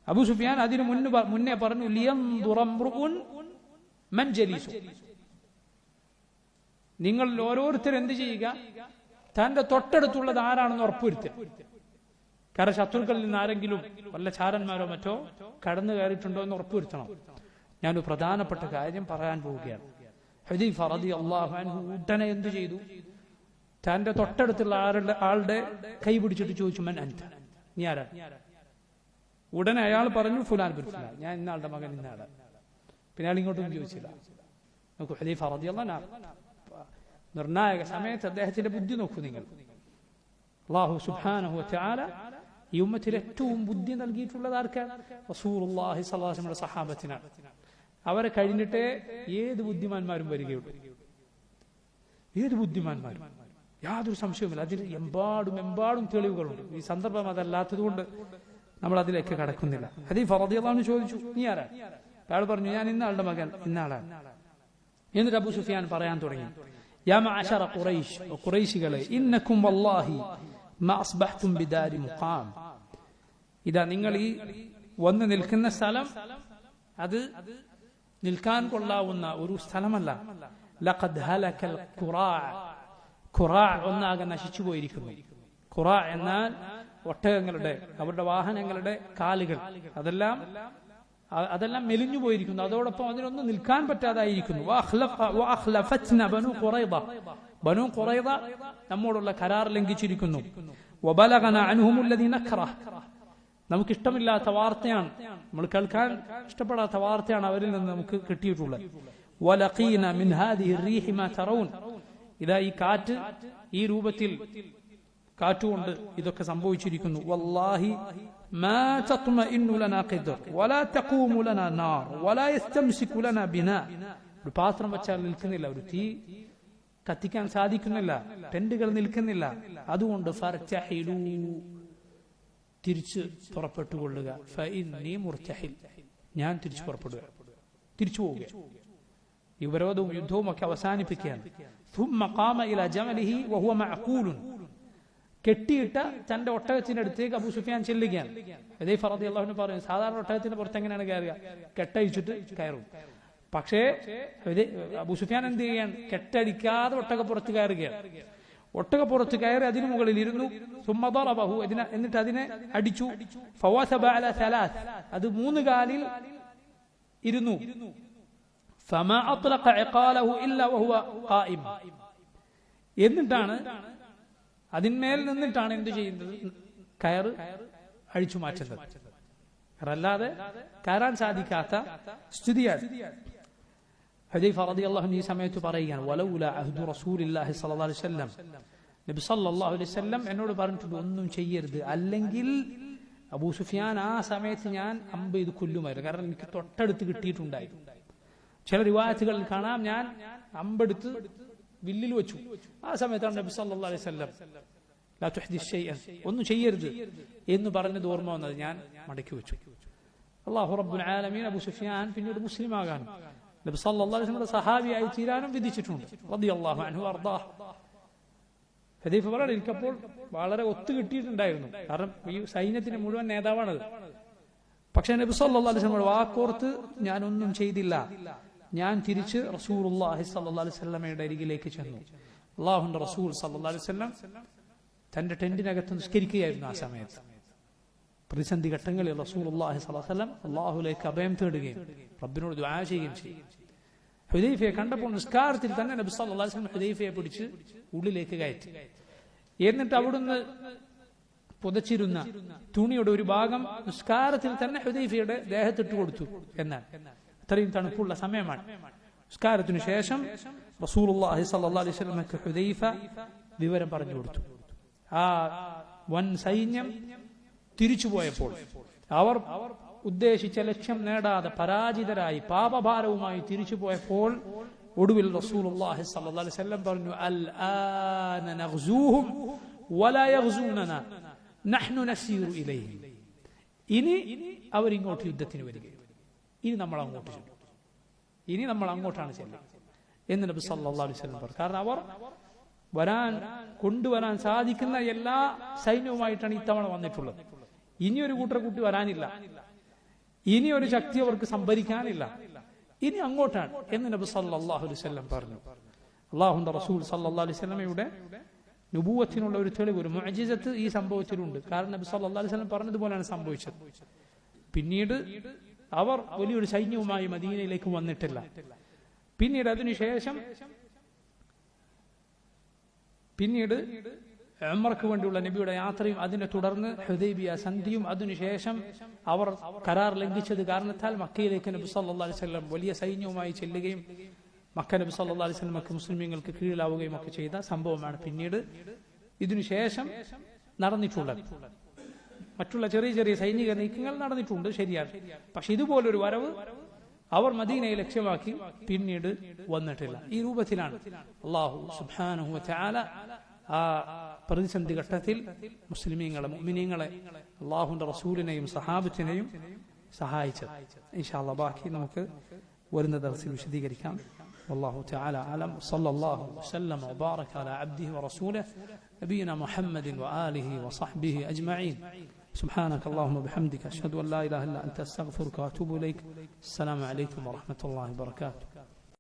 അബൂ സുഫിയാൻ. അതിനു മുന്നേ പറഞ്ഞു, ലിയൻദുറംറുൻ മൻ ജലീസു, നിങ്ങൾ ഓരോരുത്തരും എന്ത് ചെയ്യുക, തന്റെ തൊട്ടടുത്തുള്ളത് ആരാണെന്ന് ഉറപ്പുവരുത്തുക. കാരണം ശത്രുക്കളിൽ നിന്ന് ആരെങ്കിലും വല്ല ചാരന്മാരോ മറ്റോ കടന്നു കയറിയിട്ടുണ്ടോ എന്ന് ഉറപ്പുവരുത്തണം. ഞാനൊരു പ്രധാനപ്പെട്ട കാര്യം പറയാൻ പോവുകയാണ്. ഹുദൈഫ റളിയല്ലാഹു അൻഹു ഉടനെ എന്ത് ചെയ്തു? തന്റെ തൊട്ടടുത്തുള്ള ആളുടെ കൈ പിടിച്ചിട്ട് ചോദിച്ചു, മൻ അൻത, നീ ആരാ? ഉടനെ അയാൾ പറഞ്ഞു, ഫുലാൻ ബിൻ ഫുലാൻ, ഞാൻ ഇന്നാളുടെ മകൻ ഇന്നാള്. പിന്നെ അയാൾ ഇങ്ങോട്ടൊന്നും ചോദിച്ചില്ല. നോക്കൂ, ഹുദൈഫ റളിയല്ലാഹു അൻഹു നിർണായക സമയത്ത് അദ്ദേഹത്തിന്റെ ബുദ്ധി നോക്കൂ നിങ്ങൾ. അല്ലാഹു സുബ്ഹാനഹു വ തആല ഈ ഉമ്മത്തിൽ ഏറ്റവും ബുദ്ധി നൽകിയിട്ടുള്ളത് ആർക്കാണ്? റസൂലുള്ളാഹി സ്വല്ലല്ലാഹു അലൈഹി വസല്ലം സഹാബത്തിനാണ്. അവരെ കഴിഞ്ഞിട്ടേ ഏത് ബുദ്ധിമാന്മാരും വരികയുള്ളൂ. ഏത് ബുദ്ധിമാന്മാരും, യാതൊരു സംശയവുമില്ല. അതിൽ എമ്പാടും തെളിവുകളുണ്ട്. ഈ സന്ദർഭം അതല്ലാത്തത് കൊണ്ട് നമ്മൾ അതിലേക്ക് കടക്കുന്നില്ല. ഹദീഫ റളിയല്ലാഹു അൻഹു ചോദിച്ചു, നീ ആരാ? അയാൾ പറഞ്ഞു, ഞാൻ ഇന്നാളുടെ മകൻ ഇന്നാളാണ്. എന്നിട്ട് അബൂ സുഫിയാൻ പറയാൻ തുടങ്ങി, യാ മഅശറ ഖുറൈശ്, ഖുറൈശികളെ, ഇന്നക്കും വല്ലാഹി മാ അസ്ബഹ്തും ബിദാരി മുഖാം, ഇതാ നിങ്ങൾ ഈ വന്ന് നിൽക്കുന്ന സ്ഥലം അത് നിൽക്കാൻ കൊള്ളാവുന്ന ഒരു സ്ഥലമല്ല. ലഖദ് ഹലകൽ ഖുറാഅ, ഖുറാഅ ഒന്നാകെ നശിച്ചു പോയിരിക്കുന്നു. ഖുറാഅ എന്നാൽ ഒട്ടകങ്ങളുടെ, അവരുടെ വാഹനങ്ങളുടെ കാലുകൾ, അതെല്ലാം മെലിഞ്ഞു പോയിരിക്കുന്നു. അതോടൊപ്പം അതിനൊന്നും നിൽക്കാൻ പറ്റാതായിരിക്കുന്നു. ബനൂ ഖുറൈദ നമ്മോടുള്ള കരാർ ലംഘിച്ചിരിക്കുന്നു. നമുക്കിഷ്ടമില്ലാത്ത വാർത്തയാണ്, നമ്മൾ കേൾക്കാൻ ഇഷ്ടപ്പെടാത്ത വാർത്തയാണ് അവരിൽ നിന്ന് നമുക്ക് കിട്ടിയിട്ടുള്ളത്. ഇതാ ഈ കാറ്റ്, ഈ രൂപത്തിൽ കാറ്റുകൊണ്ട് ഇതൊക്കെ സംഭവിച്ചിരിക്കുന്നു. വല്ലാഹി മാ തത്മഇന്നു ലനാ ഖിദ്ർ വലാ തഖൂമു ലനാ നാർ വലാ യസ്തംസികു ലനാ ബിനാ, ഒരു പാത്രം വെച്ചാൽ നിൽക്കുന്നില്ല, ഒരു തീ കത്തിക്കാൻ സാധിക്കുന്നില്ല, ടെന്റുകൾ നിൽക്കുന്നില്ല. അതുകൊണ്ട് ഫർതഹിലു, തിരിച്ച് പുറപ്പെട്ടുകൊള്ളുക. ഫഇന്നി മുർതഹിൽ, ഞാൻ തിരിച്ചു പുറപ്പെടുക, തിരിച്ചു പോവുക. ഈ വിരോധവും യുദ്ധവും ഒക്കെ അവസാനിപ്പിക്കുകയാണ്. ثم قام الى جمله وهو معقول, കെട്ടിയിട്ട തന്റെ ഒട്ടകത്തിന്റെ അടുത്തേക്ക് അബൂ സുഫിയാൻ ചെല്ലുകയാണ്. ഹുദൈഫ റളിയല്ലാഹു അൻഹു പറയും, സാധാരണ ഒട്ടകത്തിന്റെ പുറത്ത് എങ്ങനെയാണ് കയറുക? കെട്ടഴിച്ചിട്ട് കയറും. പക്ഷേ അബൂ സുഫിയാൻ എന്ത് ചെയ്യാൻ? കെട്ടടിക്കാതെ ഒട്ടകപ്പുറത്ത് കയറുകയാണ്. ഒട്ടകപ്പുറത്ത് കയറി അതിനു മുകളിൽ ഇരുന്നു. എന്നിട്ട് അതിനെ അടിച്ചു. അത് 3 കാലിൽ ഇരുന്നു. എന്നിട്ടാണ് അതിന്മേൽ നിന്നിട്ടാണ് എന്ത് ചെയ്യുന്നത്? കയറ് അഴിച്ചു മാറ്റുന്നത്. അല്ലാതെ കയറാൻ സാധിക്കാത്ത സ്ഥിതിയാണ്. ഹുദൈഫ റളിയല്ലാഹു അൻഹു ഈ സമയത്ത് പറയുകയാണ്, വലൗലാ അഹ്ദു റസൂലില്ലാഹി സ്വല്ലല്ലാഹു അലൈഹി വസല്ലം, നബി സല്ലല്ലാഹു അലൈഹി വസല്ലം എന്നോട് പറഞ്ഞിട്ടുണ്ട് ഒന്നും ചെയ്യരുത്, അല്ലെങ്കിൽ അബൂ സുഫിയാൻ ആ സമയത്ത് ഞാൻ അമ്പ് ചെയ്ത് കൊല്ലുമായിരുന്നു. കാരണം എനിക്ക് തൊട്ടടുത്ത് കിട്ടിയിട്ടുണ്ടായിരുന്നു. ചില റിവായത്തുകളിൽ കാണാം ഞാൻ അമ്പെടുത്ത് വില്ലിൽ വെച്ചു. ആ സമയത്താണ് നബി സല്ലല്ലാഹു അലൈഹി വസല്ലം ലാ തുഹ്ദിസ് ശൈഅൻ, ഒന്നും ചെയ്യരുത് എന്ന് പറഞ്ഞത് ഓർമ്മ വന്നത്. ഞാൻ മടക്കി വെച്ചു. അല്ലാഹു റബ്ബുൽ ആലമീൻ അബൂ സുഫിയാൻ പിന്നീട് മുസ്ലിം ആകാൻ നബി സല്ലല്ലാഹു അലൈഹി വസല്ലം സഹാബിയായി തീരാനും വിധിച്ചിട്ടുണ്ട്. റളിയല്ലാഹു അൻഹു അർദാഹ്. ഹുദൈഫ പറഞ്ഞു, എനിക്കപ്പോൾ വളരെ ഒത്തു കിട്ടിയിട്ടുണ്ടായിരുന്നു. കാരണം ഈ സൈന്യത്തിന്റെ മുഴുവൻ നേതാവാണത്. പക്ഷെ നബി സല്ലല്ലാഹു അലൈഹി വസല്ലം വാക്കോർത്ത് ഞാനൊന്നും ചെയ്തില്ല. ഞാൻ തിരിച്ച് റസൂലുള്ളാഹി സ്വല്ലല്ലാഹു അലൈഹി വസല്ലമയുടെ അരികിലേക്ക് ചെന്നു. അല്ലാഹുവിന്റെ റസൂൽ സ്വല്ലല്ലാഹു അലൈഹി വസല്ലം തന്റെ ടെന്റിനകത്ത് നിസ്കരിക്കുകയായിരുന്നു. ആ സമയത്ത് പ്രതിസന്ധി ഘട്ടങ്ങളിൽ റസൂലുള്ളാഹി സ്വല്ലല്ലാഹു അലൈഹി വസല്ലം അല്ലാഹുവിലേക്ക് അഭയം തേടുകയും റബ്ബിനോട് ദുആ ചെയ്യുകയും ചെയ്യും. ഹുദൈഫയെ കണ്ടപ്പോൾ നിസ്കാരത്തിൽ തന്നെ നബി സല്ലല്ലാഹു അലൈഹി വസല്ലം ഹുദൈഫയെ പിടിച്ച് ഉള്ളിലേക്ക് കയറ്റി. എന്നിട്ട് അവിടുന്ന് പുതച്ചിരുന്ന തുണിയുടെ ഒരു ഭാഗം നിസ്കാരത്തിൽ തന്നെ ഹുദൈഫയുടെ ദേഹത്തിട്ട് കൊടുത്തു. എന്നാൽ അത്രയും തണുപ്പുള്ള സമയമാണ്. നിസ്കാരത്തിനു ശേഷം റസൂലുള്ളാഹി സ്വല്ലല്ലാഹു അലൈഹി വസല്ലമക്ക് ഹുദൈഫ വിവരം പറഞ്ഞു കൊടുത്തു. ആ വൻ സൈന്യം തിരിച്ചുപോയപ്പോൾ, അവർ ഉദ്ദേശിച്ച ലക്ഷ്യം നേടാതെ പരാജിതരായി പാപഭാരവുമായി തിരിച്ചുപോയപ്പോൾ, ഒടുവിൽ റസൂലുള്ളാഹി സ്വല്ലല്ലാഹു അലൈഹി വസല്ലം പറഞ്ഞു, അൽആന നഗ്സൂഹും വലാ യഗ്സൂനനാ നഹ്നു നസീറു ഇലൈഹിം. ഇനി അവരിങ്ങോട്ട് യുദ്ധത്തിന് വരികയും ഇനി നമ്മൾ അങ്ങോട്ട് ചെല്ലും, ഇനി നമ്മൾ അങ്ങോട്ടാണ് ചെല്ലുക എന്ന് നബി സല്ലല്ലാഹു അലൈഹി വസല്ലം പറഞ്ഞു. കാരണം അവർ കൊണ്ടുവരാൻ സാധിക്കുന്ന എല്ലാ സൈന്യവുമായിട്ടാണ് ഇത്തവണ വന്നിട്ടുള്ളത്. ഇനിയൊരു കൂട്ടി വരാനില്ല, ഇനി ഒരു ശക്തി അവർക്ക് സംഭരിക്കാനില്ല, ഇനി അങ്ങോട്ടാണ് എന്ന് നബി സല്ലല്ലാഹു അലൈഹി വസല്ലം പറഞ്ഞു. അല്ലാഹുവിന്റെ റസൂൽ സല്ലല്ലാഹു അലൈഹി വസല്ലമയുടെ നുബുവത്തിനുള്ള ഒരു തെളിവ്, ഒരു മുഅ്ജിസത്ത് ഈ സംഭവത്തിലുണ്ട്. കാരണം നബി സല്ലല്ലാഹു അലൈഹി വസല്ലം പറഞ്ഞതുപോലെയാണ് സംഭവിച്ചത്. പിന്നീട് അവർ വലിയൊരു സൈന്യവുമായി മദീനയിലേക്ക് വന്നിട്ടില്ല. പിന്നീട് അതിനുശേഷം ഉംറയ്ക്ക് വേണ്ടിയുള്ള നബിയുടെ യാത്രയും അതിനെ തുടർന്ന് ഹുദൈബിയ സന്ധിയും അതിനുശേഷം അവർ കരാർ ലംഘിച്ചത് കാരണത്താൽ മക്കയിലേക്ക് നബി സല്ലല്ലാഹു അലൈഹി വസല്ലം വലിയ സൈന്യവുമായി ചെല്ലുകയും മക്ക നബി സല്ലല്ലാഹു അലൈഹി വസല്ലം മുസ്ലിമീങ്ങൾക്ക് കീഴിലാവുകയും ഒക്കെ ചെയ്ത സംഭവമാണ് പിന്നീട് ഇതിനുശേഷം നടന്നിട്ടുള്ളത്. മറ്റുള്ള ചെറിയ ചെറിയ സൈനിക നീക്കങ്ങൾ നടന്നിട്ടുണ്ട്, ശരിയാണ്. പക്ഷെ ഇതുപോലൊരു വരവ് അവർ മദീനയെ ലക്ഷ്യമാക്കി പിന്നീട് വന്നിട്ടില്ല. ഈ രൂപത്തിലാണ് അല്ലാഹു സുബ്ഹാനഹു വ തആല ആ പ്രതിസന്ധി ഘട്ടത്തിൽ മുസ്ലിമീങ്ങളെ, മുഅ്മിനീങ്ങളെ, അല്ലാഹുവിന്റെ റസൂലിനെയും സഹാബത്തിനെയും സഹായിച്ചത്. ഇൻഷാ അല്ലാഹ് ബാക്കി നമുക്ക് വരുന്ന ദർസിൽ വിശദീകരിക്കാം. والله تعالى أعلم. صلى الله وسلم وبارك على عبده ورسوله نبينا محمد وآله وصحبه أجمعين. سبحانك اللهم وبحمدك أشهد أن لا إله إلا أنت أستغفرك وأتوب إليك. السلام عليكم ورحمة الله وبركاته.